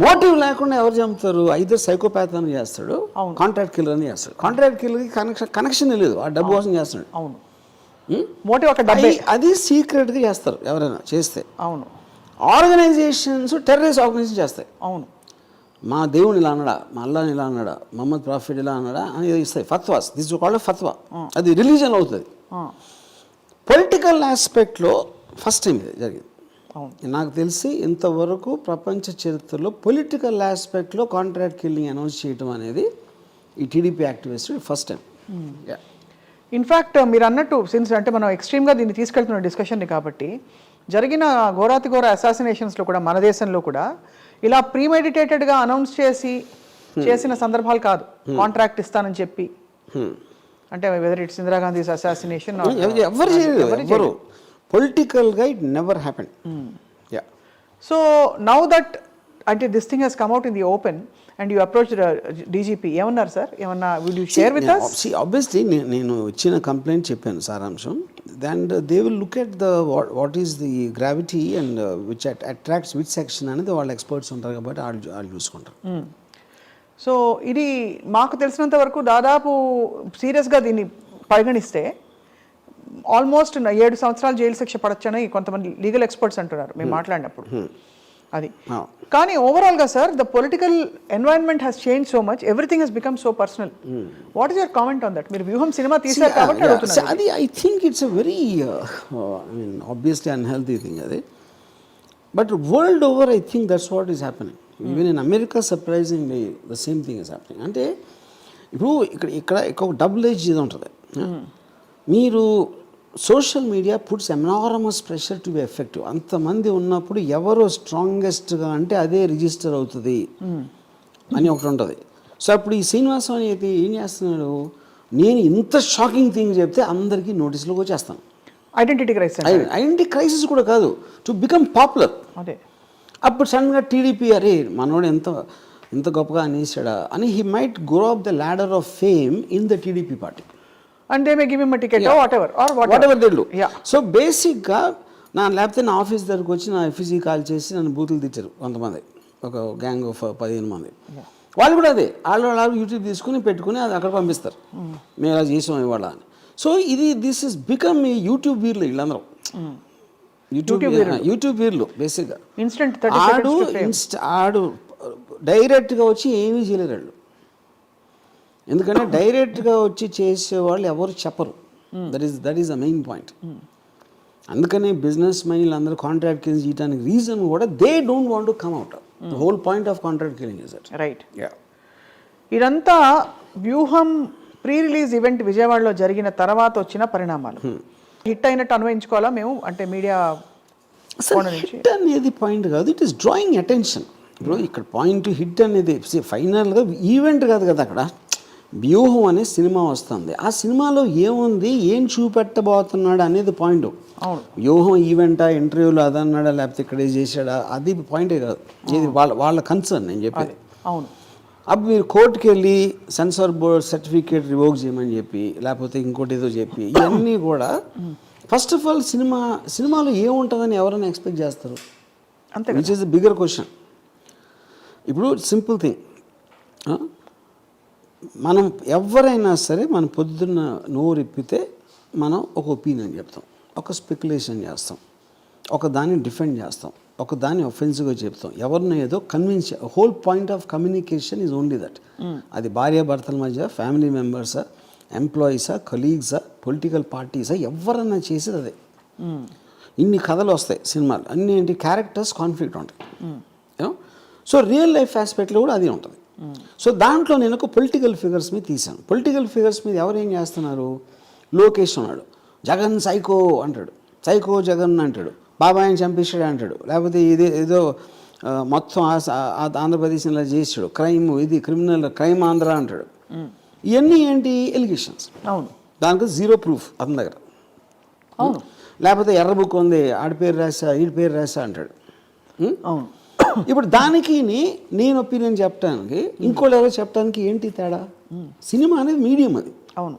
మోటివ్ లేకుండా ఎవరు చంపుతారు? అయితే సైకోపాత్ అని చేస్తాడు, కాంట్రాక్ట్ కిల్లర్ అని చేస్తాడు. కాంట్రాక్ట్ కిల్లర్కి కనెక్షన్ లేదు, ఆ డబ్బు కోసం చేస్తున్నాడు. అవును, మోటివ్ ఒక డబ్బే. అది సీక్రెట్గా చేస్తారు ఎవరైనా చేస్తే. అవును, ఆర్గనైజేషన్స్ టెర్రరిస్ట్ ఆర్గనైజేషన్ చేస్తాయి. అవును, మా దేవుని ఇలా అన్నాడా, మా అల్లాని ఇలా అన్నాడా, మహమ్మద్ ప్రాఫిట్ ఇలా అన్నాడా అని ఇస్తాయి. ఫత్వాస్, దిస్ కాల్డ్ ఫత్వా. అది రిలీజన్ అవుతుంది. పొలిటికల్ ఆస్పెక్ట్లో ఫస్ట్ టైం ఇది జరిగింది. నాకు తెలిసి ఇంతవరకు ప్రపంచ చరిత్రలో పొలిటికల్ ఆస్పెక్ట్లో కాంట్రాక్ట్ కిల్లింగ్ అనౌన్స్ చేయడం అనేది ఈ TDP activist first time. In fact మీరు అన్నట్టు సిన్స్ అంటే మనం ఎక్స్ట్రీమ్గా దీన్ని తీసుకెళ్తున్న డిస్కషన్ని కాబట్టి జరిగిన ఘోరాతి ఘోర అసాసినేషన్స్లో కూడా మన దేశంలో కూడా ఇలా ప్రీమెడిటేటెడ్గా అనౌన్స్ చేసిన సందర్భాలు కాదు. కాంట్రాక్ట్ ఇస్తానని చెప్పి అంటే వెదర్ ఇట్స్ ఇందిరాగాంధీ అసాసినేషన్ ఎవరు పొలిటికల్గా it never happen. So now that అంటే this thing Hess come out in the open and you approach DGP ఏమన్నారు సార్? ఏమన్నా will you share with us? Obviously నేను ఇచ్చిన కంప్లైంట్ చెప్పాను సారాంశం. And they will look at the what is the gravity and which attracts which section అనేది వాళ్ళ experts ఉంటారు కాబట్టి వాళ్ళు చూసుకుంటారు. సో ఇది మాకు తెలిసినంత వరకు దాదాపు సీరియస్గా దీన్ని పరిగణిస్తే ఆల్మోస్ట్ 7 సంవత్సరాలు జైలు శిక్ష పడొచ్చని కొంతమంది లీగల్ ఎక్స్పర్ట్స్ అంటున్నారు మేము మాట్లాడినప్పుడు. అది కానీ ఓవరాల్గా sir the political environment has change so much, everything has become so personal. What is your comment on that? మీరు వ్యూహం సినిమా తీసారు కాబట్టి అడుగుతున్నారు. అది I think it's a very I mean obviously unhealthy thing అది. But world over I think that's what is happening. Even in America surprisingly the same thing is happening. అంటే ఇప్పుడు ఇక్కడ ఒక డబుల్ ఏజ్ ఇది ఉంటుంది. మీరు social media puts enormous pressure to be effective. అంతమంది ఉన్నప్పుడు ఎవరు స్ట్రాంగెస్ట్గా అంటే అదే రిజిస్టర్ అవుతుంది అని ఒకటి ఉంటుంది. సో అప్పుడు ఈ శ్రీనివాసం అనేది ఏం చేస్తున్నాడు, నేను ఇంత షాకింగ్ థింగ్ చెప్తే అందరికీ నోటీసులోకి వచ్చేస్తాను. ఐడెంటిటీ క్రైసిస్ కూడా కాదు, టు బికమ్ పాపులర్. అదే అప్పుడు సడన్గా టీడీపీ అరే మనోడు ఎంత గొప్పగా అనేసాడా అని he might grow up the ladder of fame in the TDP party. And they may give him a ticket or whatever they do. Yeah. So బేసిక్గా లేకపోతే నా ఆఫీస్ దగ్గరకు వచ్చి నా ఎఫ్ఈసీ కాల్ చేసి నన్ను బూతులు తెచ్చారు కొంతమంది, ఒక గ్యాంగ్ ఆఫ్ 15 మంది. వాళ్ళు కూడా అదే వాళ్ళు యూట్యూబ్ తీసుకుని పెట్టుకుని అది అక్కడ పంపిస్తారు, మేము ఇలా చేసాం ఇవాళ అని. సో దిస్ ఇస్ బికమ్ ఈ యూట్యూబ్ వీర్లు వీళ్ళందరూ. యూట్యూబ్ వీర్లు బేసిక్గా ఆడు డైరెక్ట్గా వచ్చి ఏమీ చేయలేరు వాళ్ళు. ఎందుకంటే డైరెక్ట్గా వచ్చి చేసేవాళ్ళు ఎవరు చెప్పరు. That is the main point. అందుకనే బిజినెస్ మైన్లు అందరూ కాంట్రాక్ట్ కిల్లింగ్ చేయడానికి రీజన్ కూడా they don't want to come out. The whole point of contract killing is that. Right. ఇదంతా వ్యూహం ప్రీ రిలీజ్ ఈవెంట్ విజయవాడలో జరిగిన తర్వాత వచ్చిన పరిణామాలు. హిట్ అయినట్టు అన్వయించుకోవాలా మేము అంటే మీడియా హిట్ అనేది పాయింట్ కాదు, ఇట్ ఈస్ డ్రాయింగ్ అటెన్షన్. ఇప్పుడు ఇక్కడ పాయింట్ హిట్ అనేది ఫైనల్గా ఈవెంట్ కాదు కదా, అక్కడ వ్యూహం అనే సినిమా వస్తుంది. ఆ సినిమాలో ఏముంది, ఏం చూపెట్టబోతున్నాడు అనేది పాయింట్. వ్యూహం ఈవెంటా, ఇంటర్వ్యూలో అదన్నాడా, లేకపోతే ఇక్కడ చేశాడా, అది పాయింటే కాదు. ఇది వాళ్ళ కన్సర్న్ నేను చెప్పేది. అవును. అప్పుడు మీరు కోర్టుకి వెళ్ళి సెన్సార్ బోర్డ్ సర్టిఫికేట్ రివోక్ చేయమని చెప్పి, లేకపోతే ఇంకోటి ఏదో చెప్పి, ఇవన్నీ కూడా ఫస్ట్ ఆఫ్ ఆల్ సినిమాలో ఏముంటుందని ఎవరైనా ఎక్స్పెక్ట్ చేస్తారు? అంతే, which is the bigger question. ఇప్పుడు సింపుల్ థింగ్, మనం ఎవరైనా సరే మనం పొద్దున్న నోరెప్పితే మనం ఒక ఒపీనియన్ చెప్తాం, ఒక స్పెక్యులేషన్ చేస్తాం, ఒక దాన్ని డిఫెండ్ చేస్తాం, ఒక దాన్ని ఒఫెన్సివ్గా చెప్తాం, ఎవరినో ఏదో convince. Whole point of communication is only that. అది భార్యాభర్తల మధ్య, ఫ్యామిలీ మెంబర్సా, ఎంప్లాయీసా, కొలీగ్సా, పొలిటికల్ పార్టీసా, ఎవరన్నా చేసేది అదే. ఇన్ని కథలు వస్తాయి సినిమాలు, అన్ని ఏంటి క్యారెక్టర్స్ కాన్ఫ్లిక్ట్ ఉంటాయి. సో రియల్ లైఫ్ ఆస్పెక్ట్లో కూడా అది ఉంటుంది. సో దాంట్లో నేను ఒక పొలిటికల్ ఫిగర్స్ మీద తీశాను. పొలిటికల్ ఫిగర్స్ మీద ఎవరు ఏం చేస్తున్నారు, లోకేష్ ఉన్నాడు, జగన్ సైకో అంటాడు, సైకో జగన్ అంటాడు, బాబాయిని చంపేశాడు అంటాడు, లేకపోతే ఏదో మొత్తం ఆంధ్రప్రదేశ్ ఇలా చేసాడు, క్రైమ్ ఇది క్రిమినల్ క్రైమ్ ఆంధ్ర అంటాడు. ఇవన్నీ ఏంటి, ఎలిగేషన్స్. అవును. దానికి జీరో ప్రూఫ్ అతని దగ్గర. అవును. లేకపోతే ఎర్ర బుక్ ఉంది, ఆడి పేరు రాసా, ఈడి పేరు రాసా అంటాడు. అవును. ఇప్పుడు దానికి నేను ఒపీనియన్ చెప్పడానికి, ఇంకోళ్ళు ఎవరో చెప్పడానికి ఏంటి తేడా? సినిమా అనేది మీడియం అది. అవును.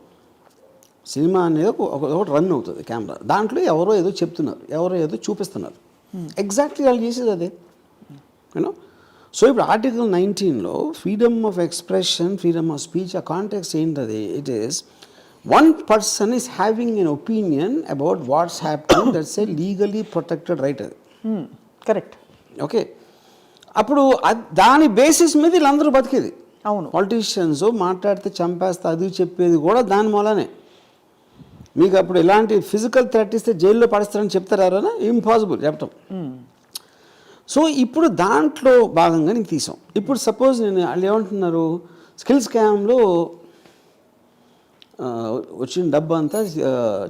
సినిమా అనేది ఒకటి రన్ అవుతుంది కెమెరా, దాంట్లో ఎవరో ఏదో చెప్తున్నారు, ఎవరో ఏదో చూపిస్తున్నారు. ఎగ్జాక్ట్లీ వాళ్ళు చేసేది అదే. యూనో. సో ఇప్పుడు ఆర్టికల్ 19లో freedom of expression, freedom of speech, ఆ కాంటెక్స్ట్ ఏంటది? It is one person is having an opinion about what's happening, that's a legally protected right. అది కరెక్ట్. ఓకే. అప్పుడు దాని బేసిస్ మీద వీళ్ళందరూ బతికేది. అవును. పాలిటీషియన్స్ మాట్లాడితే చంపేస్తా అది చెప్పేది కూడా దాని మూలనే. మీకు అప్పుడు ఎలాంటి ఫిజికల్ థ్రెట్ ఇస్తే జైల్లో పడేస్తారని చెప్తారా? ఇంపాసిబుల్ చెప్పటం. సో ఇప్పుడు దాంట్లో భాగంగా నేను తీసాం. ఇప్పుడు సపోజ్ నేను వాళ్ళు ఏమంటున్నారు, స్కిల్ స్కామ్లో వచ్చిన డబ్బు అంతా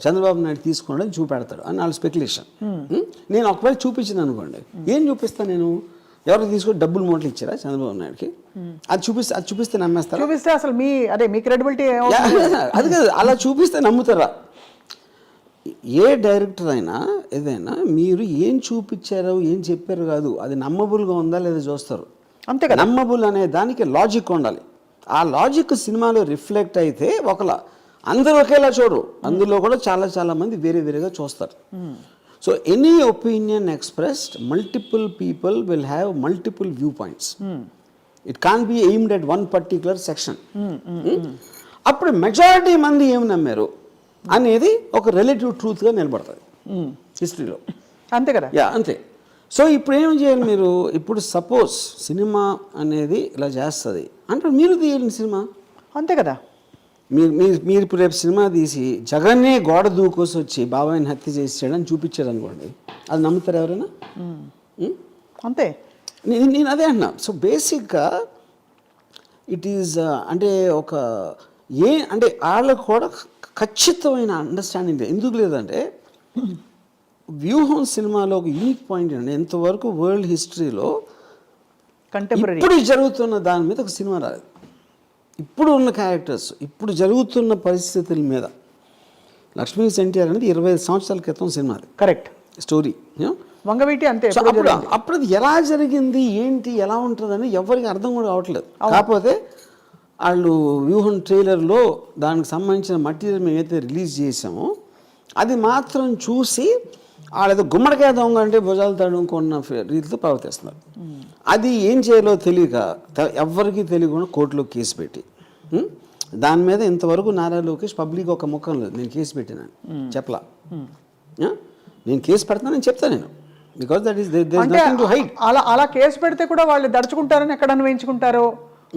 చంద్రబాబు నాయుడు తీసుకున్నాడు అని చూపెడతాడు అని వాళ్ళ స్పెక్యులేషన్. నేను ఒకవేళ చూపించింది అనుకోండి, ఏం చూపిస్తాను నేను, ఎవరికి తీసుకొని డబ్బులు మూటలు ఇచ్చారా చంద్రబాబు నాయుడుకి, అది చూపిస్తే నమ్మేస్తారా? చూపిస్తే అసలు మీ క్రెడిబిలిటీ అది కాదు, అలా చూపిస్తే నమ్ముతారా? ఏ డైరెక్టర్ అయినా ఏదైనా మీరు ఏం చూపించారో ఏం చెప్పారు కాదు, అది నమ్మబుల్గా ఉందా లేదా చూస్తారు. అంతే కదా. నమ్మబుల్ అనే దానికి లాజిక్ ఉండాలి. ఆ లాజిక్ సినిమాలో రిఫ్లెక్ట్ అయితే ఒకలా, అందరూ ఒకేలా చూడరు, అందులో కూడా చాలా మంది వేరే వేరేగా చూస్తారు. So any opinion expressed, multiple people will have multiple viewpoints. It can be aimed at one particular section. అప్పుడు మెజారిటీ మంది ఏమి నమ్మారు అనేది ఒక రిలేటివ్ ట్రూత్గా నిలబడుతుంది హిస్టరీలో. అంతే కదా. అంతే. సో ఇప్పుడు ఏం చేయాలి మీరు, ఇప్పుడు సపోజ్ సినిమా అనేది ఇలా చేస్తుంది అంటే మీరు తీయండి సినిమా. అంతే కదా. మీరు ఇప్పుడు రేపు సినిమా తీసి జగన్నే గోడ దూకోసి వచ్చి బాబాయిని హత్య చేసాడని చూపించాడు అనుకోండి, అది నమ్ముతారు ఎవరైనా? అంతే. నేను అదే అంటున్నా. సో బేసిక్గా ఇట్ ఈజ్ అంటే ఒక అంటే వాళ్ళకు కూడా ఖచ్చితమైన అండర్స్టాండింగ్ ఎందుకు లేదంటే, వ్యూహం సినిమాలో ఒక యూనిక్ పాయింట్ అండి, ఎంతవరకు వరల్డ్ హిస్టరీలో కంటెంపరీ ఇప్పుడు జరుగుతున్న దాని మీద ఒక సినిమా రాలేదు. ఇప్పుడు ఉన్న క్యారెక్టర్స్, ఇప్పుడు జరుగుతున్న పరిస్థితుల మీద. లక్ష్మీ ఎన్టీఆర్ అనేది 25 సంవత్సరాల క్రితం సినిమా, కరెక్ట్ స్టోరీ. వంగవీటి అంతే. అప్పుడు అది ఎలా జరిగింది ఏంటి ఎలా ఉంటుందని ఎవరికి అర్థం కూడా కావట్లేదు. కాకపోతే వాళ్ళు వ్యూహం ట్రైలర్లో దానికి సంబంధించిన మెటీరియల్ మేము అయితే రిలీజ్ చేసామో అది మాత్రం చూసి వాళ్ళేదో గుమ్మడికాయ దొంగ అంటే భుజాలు తడుముకున్న రీతితో ప్రవర్తిస్తున్నారు. అది ఏం చేయాలో తెలియక ఎవరికి తెలియకుండా కోర్టులో కేసు పెట్టి, దాని మీద ఇంతవరకు నారా లోకేష్ పబ్లిక్ ఒక ముఖం లేదు, నేను కేసు పెట్టినాను చెప్పలా. నేను కేసు పెడతానని చెప్తాను నేను, because that is there is nothing to hide. అలా కేసు పెడితే కూడా వాళ్ళు దడుచుకుంటారని ఎక్కడ వేయించుకుంటారో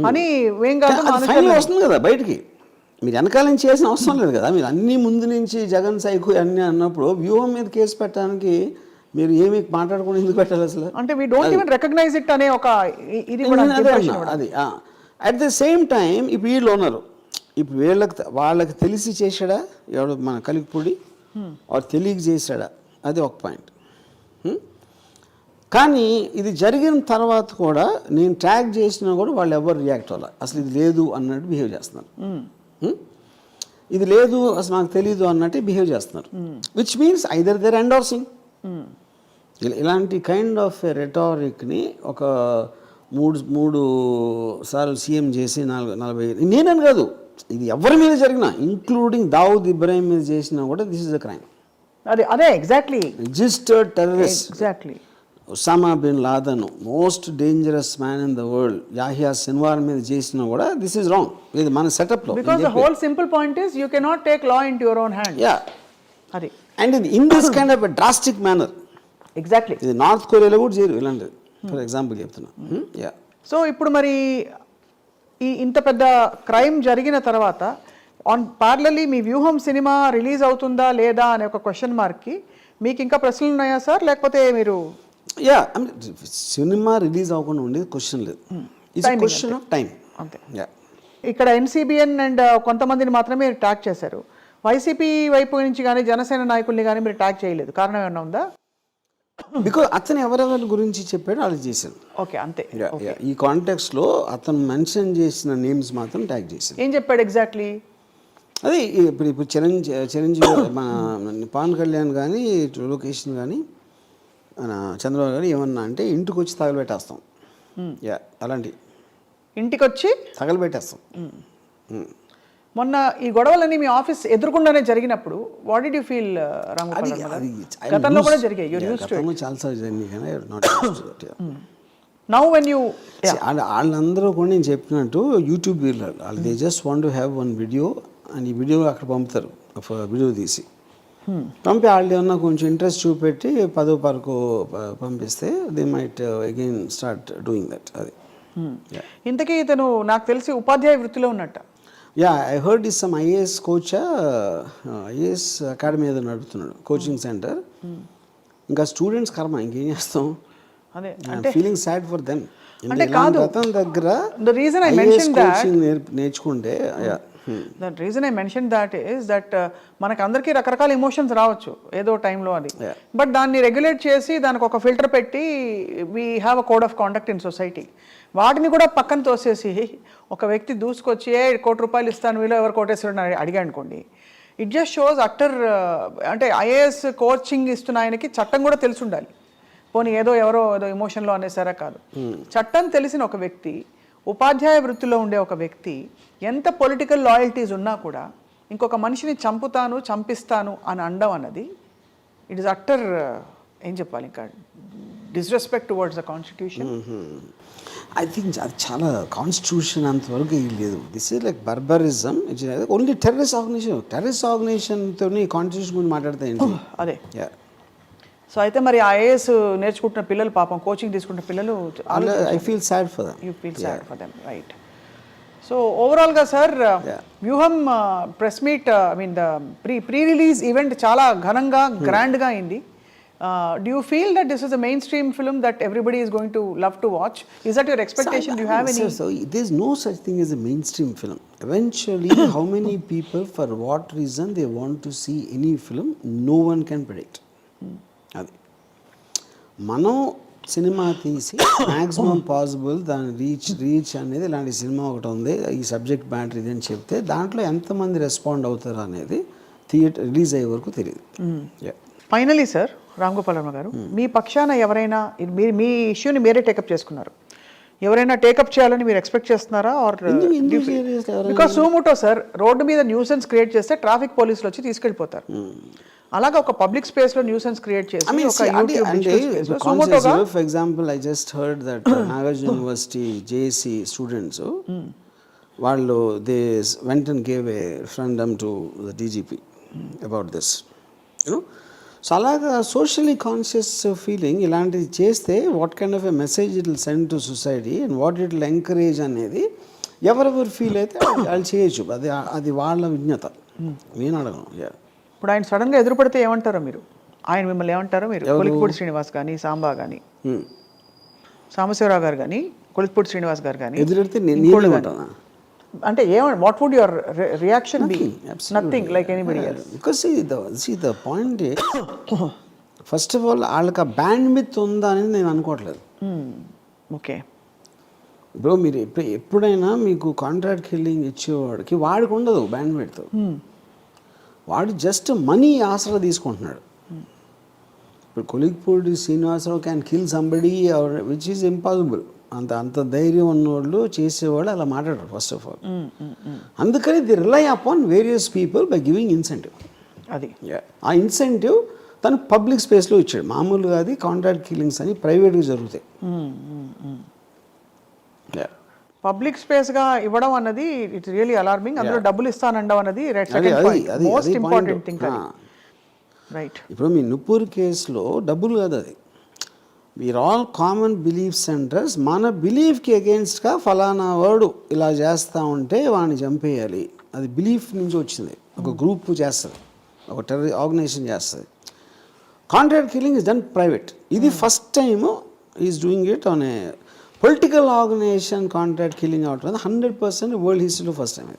అని ఏం కాదు, ఫైనల్ వస్తుంది కదా బయటికి. మీరు వెనకాల నుంచి చేసిన అవసరం లేదు కదా. మీరు అన్ని ముందు నుంచి జగన్ సైకు అన్నీ అన్నప్పుడు వ్యూహం మీద కేసు పెట్టడానికి మీరు ఏమి మాట్లాడకుండా ఎందుకు పెట్టాలి అసలు? అంటే we don't even recognise it అనే ఒక ఇది కూడా అది. అట్ ద సేమ్ టైం ఇప్పుడు వీళ్ళు ఉన్నారు, ఇప్పుడు వాళ్ళకి తెలిసి చేశాడా ఎవడు మన కలిగిపూడి, వాడు తెలియక చేశాడా, అది ఒక పాయింట్. కానీ ఇది జరిగిన తర్వాత కూడా నేను ట్యాగ్ చేసినా కూడా వాళ్ళు ఎవరు రియాక్ట్ అవ్వాలి, అసలు ఇది లేదు అన్నట్టు బిహేవ్ చేస్తున్నారు. ఇది లేదు అసలు నాకు తెలీదు అన్నట్టు బిహేవ్ చేస్తున్నారు. Which means either they're endorsing. ఇలాంటి కైండ్ ఆఫ్ రెటారిక్ని ఒక మూడు సార్లు సీఎం చేసి 40 నేనని కాదు, ఇది ఎవరి మీద జరిగినా ఇంక్లూడింగ్ దావుద్ ఇబ్రాహిం మీద చేసినా కూడా దిస్ ఇస్ అ క్రైమ్. అదే exactly registered terrorist. Exactly. Osama bin Laden, most dangerous man in the world, Yahya Sinwar మీద చేసినా కూడా దిస్ ఇస్ రాంగ్. ఇది మన సెటప్లో. Because the whole simple point is you cannot take law into your own hand. అది. And in this kind of drastic manner. Exactly. ఇది north కొరియాలో కూడా చేయరు ఇలాంటిది, ఫర్ ఎగ్జాంపుల్ చెప్తున్నా. సో ఇప్పుడు మరి ఇంత పెద్ద క్రైమ్ జరిగిన తర్వాత పార్లర్లీ మీ వ్యూహం సినిమా రిలీజ్ అవుతుందా లేదా అనే ఒక క్వశ్చన్ మార్క్కి మీకు ఇంకా ప్రశ్నలు ఉన్నాయా సార్, లేకపోతే మీరు? సినిమా రిలీజ్ అవ్వకుండా ఉండేది క్వశ్చన్ లేదు, ఇట్స్ క్వశ్చన్ ఆఫ్ టైం. అంతే. ఇక్కడ ఎన్సీబీఎన్ అండ్ కొంతమందిని మాత్రమే ట్యాగ్ చేశారు, వైసీపీ వైపు నుంచి కానీ జనసేన నాయకుల్ని కానీ మీరు ట్యాగ్ చేయలేదు, కారణం ఏమన్నా ఉందా? బికాజ్ అతను ఎవరెవరి గురించి చెప్పాడో వాళ్ళు చేశాను. ఓకే, అంతే. ఈ కాంటెక్స్లో అతను మెన్షన్ చేసిన నేమ్స్ మాత్రం ట్యాగ్ చేశాను. ఏం చెప్పాడు ఎగ్జాక్ట్లీ? అది ఇప్పుడు చిరంజీవి మన పవన్ కళ్యాణ్ కానీ లోకేష్ కానీ మన చంద్రబాబు గారు ఏమన్నా అంటే ఇంటికి వచ్చి తగలబెట్టేస్తాం. అలాంటి ఇంటికి వచ్చి తగలబెట్టేస్తాం. మొన్న ఈ గొడవలన్నీ మీ ఆఫీస్ ఎదురుకుండానే జరిగినప్పుడు what did you feel Ramgopal? గతంలో కూడా జరిగాయి, యు యూజ్డ్ టు ఇట్. చాలాసార్లు జరిగింది కానీ not used to it. Now when you వాళ్ళందరూ కూడా నేను చెప్పినట్టు యూట్యూబ్ వాళ్ళు they just want to have one video and ఈ వీడియో అక్కడ పంపుతారు, వీడియో తీసి పంపి వాళ్ళు ఏమన్నా కొంచెం ఇంట్రెస్ట్ చూపెట్టి 10 వరకు పంపిస్తే they might again start doing that. అది. ఇంతకీ ఇతను నాకు తెలిసి ఉపాధ్యాయ వృత్తిలో ఉన్నట్ట. I heard is some IAS coach, IAS academy ఏదో నడుపుతున్నాడు, కోచింగ్ సెంటర్. ఇంకా స్టూడెంట్స్ కర్మ ఇంకేం చేస్తాం, అదే ఫీలింగ్ సాడ్ ఫర్ దెమ్. అంటే కాదు, అతని దగ్గర the reason I mentioned that, నేర్చుకుంటే the reason I mentioned that is that మనకు అందరికీ రకరకాల ఎమోషన్స్ రావచ్చు ఏదో టైంలో అది, బట్ దాన్ని రెగ్యులేట్ చేసి దానికి ఒక ఫిల్టర్ పెట్టి we have a code of conduct in society. వాటిని కూడా పక్కన తోసేసి ఒక వ్యక్తి దూసుకొచ్చి ₹1,00,00,000 ఇస్తాను వీళ్ళు ఎవరు కోటేశ్వరుడు అని అడిగా అనుకోండి, ఇట్ జస్ట్ షోస్ అట్టర్ అంటే ఐఏఎస్ కోచింగ్ ఇస్తున్న ఆయనకి చట్టం కూడా తెలిసి ఉండాలి. పోనీ ఏదో ఎమోషన్లో అనేసారా కాదు, చట్టం తెలిసిన ఒక వ్యక్తి, ఉపాధ్యాయ వృత్తిలో ఉండే ఒక వ్యక్తి ఎంత పొలిటికల్ లాయల్టీస్ ఉన్నా కూడా ఇంకొక మనిషిని చంపుతాను చంపిస్తాను అని అనడం అన్నది ఇట్ ఈస్ అట్టర్ ఏం చెప్పాలి ఇంకా disrespect towards the constitution. I think అది చాలా కాన్స్టిట్యూషన్ అంతవరకు లేదు. This is like barbarism. Only terrorist ఆర్గనైజేషన్తో కాన్స్టిట్యూషన్ గురించి మాట్లాడితే ఏంటి అదే. సో అయితే మరి ఐఏఎస్ నేర్చుకుంటున్న పిల్లలు పాపం కోచింగ్ తీసుకుంటున్న పిల్లలు I feel sad for them. You feel sad for them, right. So ఓవరాల్గా సార్ వ్యూహం press meet I mean the pre release event చాలా ఘనంగా గ్రాండ్గా అయింది. Do you feel that this is a mainstream film that everybody is going to love to watch? Is that your expectation? Do you have any? So there's no such thing as a mainstream film. Eventually, how many people, for what reason they want to see any film, no one can predict. అది మనం cinema తీసి maximum possible దాని reach అనేది ఇలాంటి cinema ఒకటి ఉంది, ఈ subject matter ఇది అని చెప్తే దాంట్లో ఎంతమంది రెస్పాండ్ అవుతారు అనేది థియేటర్ రిలీజ్ అయ్యే వరకు తెలియదు. ఫైనలీ సార్ రామ్ గోపాల్ వర్మ గారు, మీ పక్షాన ఎవరైనా మీ ఇష్యూని మీరే టేకప్ చేసుకున్నారు, ఎవరైనా టేకప్ చేయాలని మీరు ఎక్స్పెక్ట్ చేస్తున్నారా? Or because Zomato sir road మీద న్యూసెన్స్ క్రియేట్ చేస్తే ట్రాఫిక్ పోలీసులు వచ్చి తీసుకెళ్ళిపోతారు. అలాగా ఒక పబ్లిక్ స్పేస్ లో న్యూసెన్స్ క్రియేట్ చేసి for example I just heard that Nagarjuna university JAC students వాళ్ళు they went and gave a referendum to the DGP about this you know. So అలాగా సోషల్లీ కాన్షియస్ ఫీలింగ్ ఇలాంటిది చేస్తే what kind of a message it will send to society and what it will encourage అనేది ఎవరెవరు feel అయితే వాళ్ళు చేయొచ్చు. అది వాళ్ళ విజ్ఞత, నేను అడగను. ఇప్పుడు ఆయన సడన్గా ఎదురుపడితే ఏమంటారో మీరు, ఆయన మిమ్మల్ని ఏమంటారో మీరు, కొలిక్పూడి శ్రీనివాస్ కానీ సాంబా కానీ సాంబశివరావు గారు కానీ కొలిక్పూడి శ్రీనివాస్ గారు కానీ ఎదురెడితే అంటే what would your reaction be? Nothing like anybody else. Because see the point is first of all వాళ్ళకి ఆ బ్యాండ్ విత్ ఉందా అనేది నేను అనుకోవట్లేదు. ఓకే, బ్రో మీరు ఎప్పుడైనా మీకు కాంట్రాక్ట్ కిల్లింగ్ ఇచ్చేవాడికి వాడికి ఉండదు బ్యాండ్ విత్, వాడు జస్ట్ మనీ ఆసరా తీసుకుంటున్నాడు. ఇప్పుడు Kolikapudi Srinivasarao can kill somebody which is impossible. అంత ధైర్యం ఉన్నవాళ్ళు చేసేవాళ్ళు అలా మాట్లాడరు ఫస్ట్ ఆఫ్ ఆల్. అందుకని they rely upon various people by giving incentive. అది ఆ ఇన్సెంటివ్ తను పబ్లిక్ స్పేస్లో ఇచ్చాడు. మామూలుగా అది కాంట్రాక్ట్ కిల్లింగ్స్ అని ప్రైవేట్గా జరుగుతాయి. పబ్లిక్ స్పేస్ గా ఇవ్వడం అన్నది ఇట్స్ రియల్లీ అలార్మింగ్. అందులో డబ్బులు ఇస్తానండం అన్నది మోస్ట్ ఇంపార్టెంట్ థింగ్. రైట్. ఇప్పుడు మీ నుపూర్ కేసులో డబ్బులు కాదు, అది we are all common belief centres. మన బిలీఫ్కి అగేన్స్ట్గా ఫలానా వాడు ఇలా చేస్తూ ఉంటే వాడిని చంపేయాలి, అది బిలీఫ్ నుంచి వచ్చింది. ఒక గ్రూప్ చేస్తుంది, ఒక టెర్రర్ ఆర్గనైజేషన్ చేస్తుంది. Contract killing is done private. ఇది first time is doing it on a political organization. Contract killing అవటం 100% వరల్డ్ హిస్టరీలో ఫస్ట్ టైం.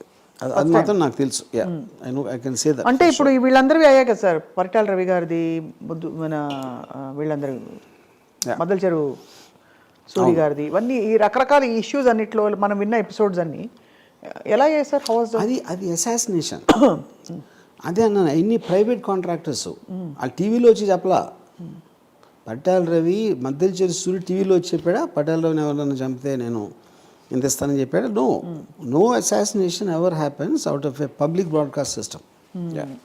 అది మాత్రం నాకు తెలుసు. I can say that. అంటే ఇప్పుడు వీళ్ళందరివి అయ్యాయి కదా సార్, పరిటాల రవి గారిది, మన వీళ్ళందరూ మద్దల చెరువు సూరి గారిది, ఇవన్నీ ఈ రకరకాల ఇష్యూస్ అన్నిట్లో మనం విన్న ఎపిసోడ్స్ అన్ని ఎలా చేస్తారు? హౌస్ అది అసాసినేషన్. అదే అన్నాను, ఎన్ని ప్రైవేట్ కాంట్రాక్టర్స్ వాళ్ళు టీవీలో వచ్చి చెప్పలా. పట్టాల రవి మద్దెల చెరు సూరి టీవీలో వచ్చి చెప్పాడా పట్టాల రవిని ఎవరైనా చంపితే నేను ఇంత ఇస్తానని చెప్పాడా? No assassination ever happens out of a public broadcast system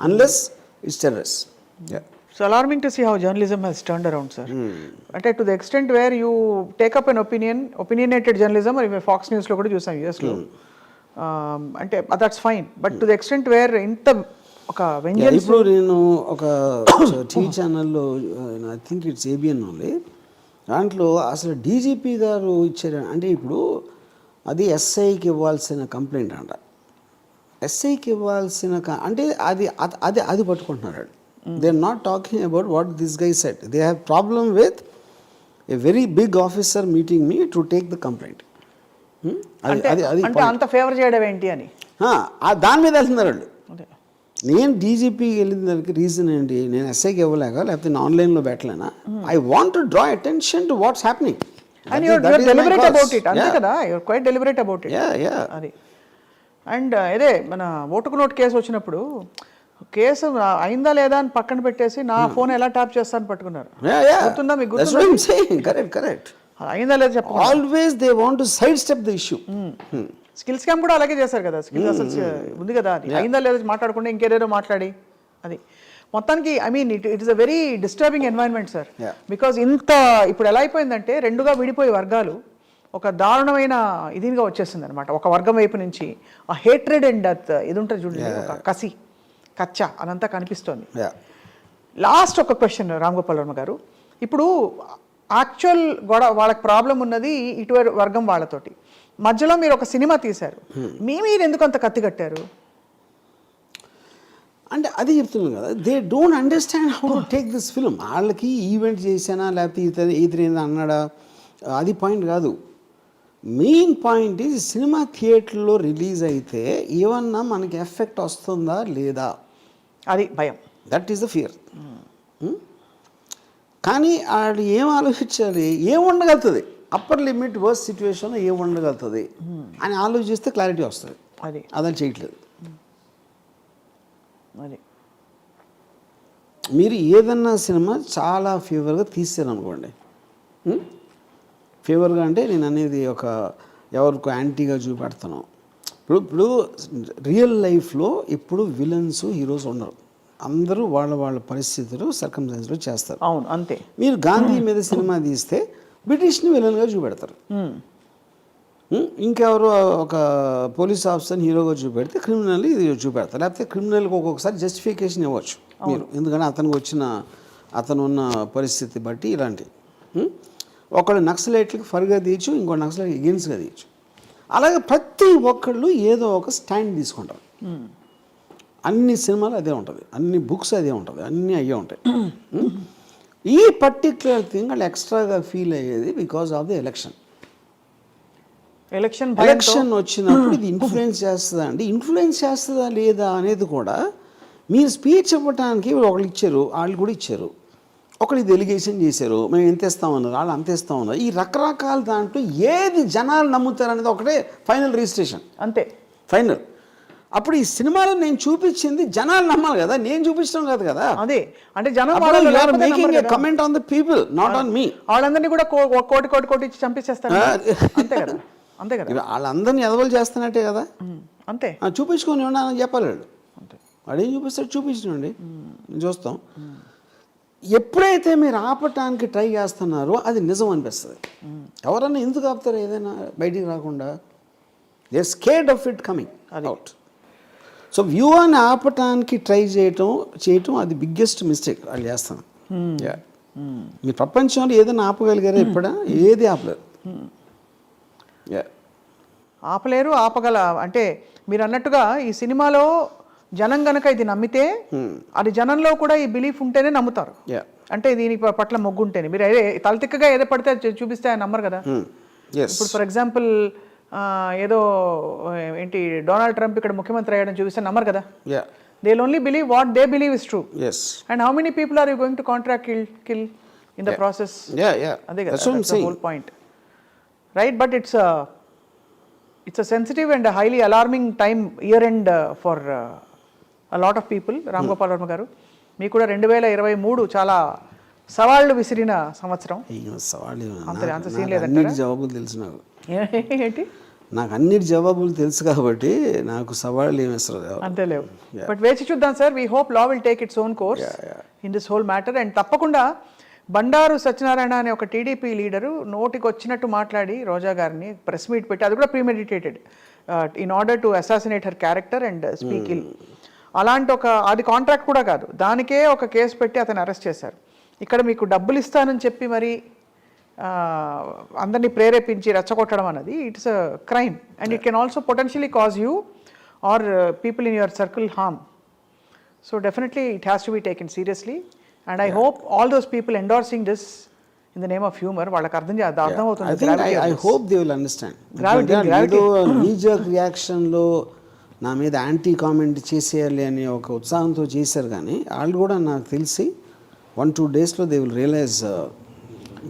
unless it's terrorist. So alarming to see how journalism has turned around, sir. అంటే to the extent where you take up an opinionated journalism, or even Fox News లో కూడా చూసాం US లో, అంటే that's fine, but to the extent where ఇంత ఒక vengeance. ఇప్పుడు నేను ఒక టీవీ ఛానల్లో I think it's ABN only, దాంట్లో అసలు డీజీపీ గారు ఇచ్చారు. అంటే ఇప్పుడు అది ఎస్ఐకి ఇవ్వాల్సిన కంప్లైంట్ అంట. ఎస్ఐకి ఇవ్వాల్సిన అంటే అది పట్టుకుంటున్నారు. They are not talking about what this guy said. They have problem with a very big officer meeting me to take the complaint. అది అది అది అంటే అంత ఫేవర్ చేయడం ఏంటి అని దాని మీద వెళ్తున్నారు వాళ్ళు. అదే నేను డీజీపీకి వెళ్ళిన దానికి రీజన్ ఏంటి, నేను ఎస్ఐకి ఇవ్వలేక లేకపోతే నేను ఆన్లైన్లో పెట్టలేనా, I want to draw attention to what's happening. And you're deliberate about it, అంతే కదా, you're quite deliberate about it. అది అండ్ అదే మన ఓటుకు నోటు కేసు వచ్చినప్పుడు కేసు అయిందా లేదా అని పక్కన పెట్టేసి నా ఫోన్ ఎలా ట్యాప్ చేస్తాను పట్టుకున్నారు. గుర్తుందా మీకు? కరెక్ట్. అయిందా లేదా చెప్పండి. Always they want to side step the issue. Skill scam కూడా అలాగే చేశారు కదా. స్కిల్ అసలు ఉంది కదా, అది అయిందా లేదా మాట్లాడకుండా ఇంకేదేదో మాట్లాడి అది మొత్తానికి I mean it is a very disturbing environment sir. Because ఇంత ఇప్పుడు ఎలా అయిపోయిందంటే రెండుగా విడిపోయే వర్గాలు ఒక దారుణమైన ఇదిగా వచ్చేసింది అనమాట. ఒక వర్గం వైపు నుంచి ఆ హేట్రెడ్ అండ్ ఇది ఉంటుంది చూడండి, ఒక కసి కచ్చా అదంతా కనిపిస్తోంది. లాస్ట్ ఒక క్వశ్చన్ రామ్ గోపాల్ వర్మ గారు, ఇప్పుడు యాక్చువల్ గొడవ వాళ్ళకి ప్రాబ్లం ఉన్నది ఇటు వర్గం వాళ్ళతోటి, మధ్యలో మీరు ఒక సినిమా తీశారు, మీరు ఎందుకు అంత కత్తి కట్టారు అంటే అది చెప్తున్నాను కదా, they don't understand how to take this film. వాళ్ళకి ఈవెంట్ చేశానా లేకపోతే ఇతను అన్నాడా అది పాయింట్ కాదు. మెయిన్ పాయింట్ ఈజ్ సినిమా థియేటర్లో రిలీజ్ అయితే ఏమన్నా మనకి ఎఫెక్ట్ వస్తుందా లేదా, అది భయం. That is the fear. కానీ వాళ్ళు ఏం ఆలోచించాలి, ఏం ఉండగలుగుతుంది, అప్పర్ లిమిట్ వర్స్ట్ సిచ్యువేషన్లో ఏం ఉండగలుగుతుంది అని ఆలోచిస్తే క్లారిటీ వస్తుంది. అదని చేయట్లేదు. అది మీరు ఏదన్నా సినిమా చాలా ఫేవర్గా తీసారనుకోండి, ఫేవర్గా అంటే నేను అనేది ఒక ఎవరికి యాంటీగా చూపెడతాను. ఇప్పుడు రియల్ లైఫ్లో ఇప్పుడు విలన్స్ హీరోస్ ఉండరు, అందరూ వాళ్ళ పరిస్థితులు సర్కమ్స్టాన్స్లో చేస్తారు. అవును, అంతే. మీరు గాంధీ మీద సినిమా తీస్తే బ్రిటిష్ని విలన్గా చూపెడతారు, ఇంకెవరో ఒక పోలీస్ ఆఫీసర్ని హీరోగా చూపెడితే క్రిమినల్ ఇది చూపెడతారు. లేకపోతే క్రిమినల్కి ఒక్కొక్కసారి జస్టిఫికేషన్ ఇవ్వచ్చు మీరు, ఎందుకంటే అతను ఉన్న పరిస్థితి బట్టి ఇలాంటి. ఒకళ్ళు నక్సలైట్లకి ఫర్గా తీయచ్చు, ఇంకో నక్సలైట్ ఎగెన్స్ట్గా తీయచ్చు. అలాగే ప్రతి ఒక్కళ్ళు ఏదో ఒక స్టాండ్ తీసుకుంటారు. అన్ని సినిమాలు అదే ఉంటుంది, అన్ని బుక్స్ అదే ఉంటుంది, అన్నీ అయ్యే ఉంటాయి. ఈ పర్టిక్యులర్ థింగ్ వాళ్ళు ఎక్స్ట్రాగా ఫీల్ అయ్యేది బికాజ్ ఆఫ్ ది ఎలక్షన్ వచ్చినప్పుడు ఇది ఇన్ఫ్లుయెన్స్ చేస్తుందా అండి, ఇన్ఫ్లుయెన్స్ చేస్తుందా లేదా అనేది కూడా మీరు స్పీచ్ ఇవ్వడానికి ఒకళ్ళు ఇచ్చారు, వాళ్ళు కూడా ఇచ్చారు, ఒకళ్ళు ఇది ఎలిగేషన్ చేశారు, మేము ఎంత ఇస్తామన్నారు, వాళ్ళు అంత ఇస్తామన్నారు. ఈ రకరకాల దాంట్లో ఏది జనాలు నమ్ముతారు అనేది ఒకటే ఫైనల్ రిజిస్ట్రేషన్, అంతే ఫైనల్. అప్పుడు ఈ సినిమాలో నేను చూపించింది జనాలు నమ్మాలి కదా, నేను చూపించడం కాదు కదా. అదే అంటే జనం comment on the people, not on me. వాళ్ళందరినీ కూడా కోటి ఇచ్చి చంపేసేస్తారు, అంతే కదా, అంతే కదా. వాళ్ళందరినీ ఎదవలు చేస్తున్నట్టే కదా, అంతే. చూపించుకొని ఉన్నానని చెప్పాలి వాళ్ళు. వాడు ఏం చూపిస్తాడు, చూపించండి, చూస్తాం. ఎప్పుడైతే మీరు ఆపటానికి ట్రై చేస్తున్నారో అది నిజం అనిపిస్తుంది. ఎవరన్నా ఎందుకు ఆపుతారు ఏదైనా బయటికి రాకుండా, they scared of it coming out. So వ్యూవాన్ని ఆపటానికి ట్రై చేయటం అది బిగ్గెస్ట్ మిస్టేక్ వాళ్ళు చేస్తాను. మీ ప్రపంచంలో ఏదైనా ఆపగలిగారా ఎప్పుడా? ఏది ఆపలేరు. ఆపలేరు, ఆపగల అంటే మీరు అన్నట్టుగా ఈ సినిమాలో జనం గనక ఇది నమ్మితే అది జనంలో కూడా ఈ బిలీఫ్ ఉంటేనే నమ్ముతారు. అంటే దీని పట్ల మొగ్గు ఉంటేనే. మీరు తలతిక్కగా ఏదో పడితే చూపిస్తే ఆయన నమ్మరు కదా. ఇప్పుడు ఫర్ ఎగ్జాంపుల్ ఏదో ఏంటి డొనాల్డ్ ట్రంప్ ఇక్కడ ముఖ్యమంత్రి అయ్యాడని చూపిస్తే నమ్మరు కదా. They will only believe what they believe is true. And how many people are you going to contract kill in the process? అదే కదా whole point, right? But it's a sensitive and a highly alarming time, year end for a lot of people. Ram Gopal Varma గారు, మీకు కూడా 2023 చాలా సవాళ్ళు విసిరిన సంవత్సరం. అంత సీన్ లేదంటే జవాబులు తెలుసు నాకు. ఏంటి? నాకు అన్నిటి జవాబులు తెలుసు కాబట్టి నాకు సవాళ్ళు ఏమి ఇస్తారు అంతే లేవు. బట్ వేచి చూద్దాం sir. We hope law will take its own course in this whole matter. And తప్పకుండా బండారు సత్యనారాయణ అనే ఒక టీడీపీ లీడరు నోటికి వచ్చినట్టు మాట్లాడి రోజా గారిని ప్రెస్ మీట్ పెట్టి, అది కూడా premeditated in order to assassinate her character and speak ill. అలాంటి అది కాంట్రాక్ట్ కూడా కాదు, దానికే ఒక కేసు పెట్టి అతను అరెస్ట్ చేశారు. ఇక్కడ మీకు డబ్బులు ఇస్తానని చెప్పి మరి అందరినీ ప్రేరేపించి రెచ్చగొట్టడం అన్నది it's a crime and it can also potentially cause you or people in your circle harm. So definitely it has to be taken seriously. And I hope all those people endorsing this in the name of humour వాళ్ళకి అర్థం I అవుతుంది think I hope they will understand. ఏదో knee jerk రియాక్షన్లో నా మీద anti comment చేసేయాలి అని ఒక ఉత్సాహంతో చేశారు, కానీ వాళ్ళు కూడా నాకు తెలిసి 1-2 డేస్లో they will realize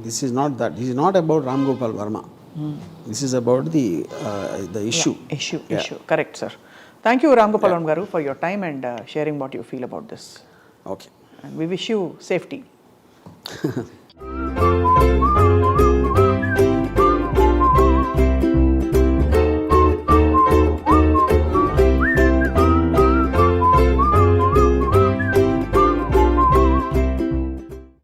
this is not that, this is not about Ram Gopal Varma, this is about the issue. Correct sir. Thank you Ram Gopal Varma garu for your time and sharing what you feel about this. Okay. And we wish you safety.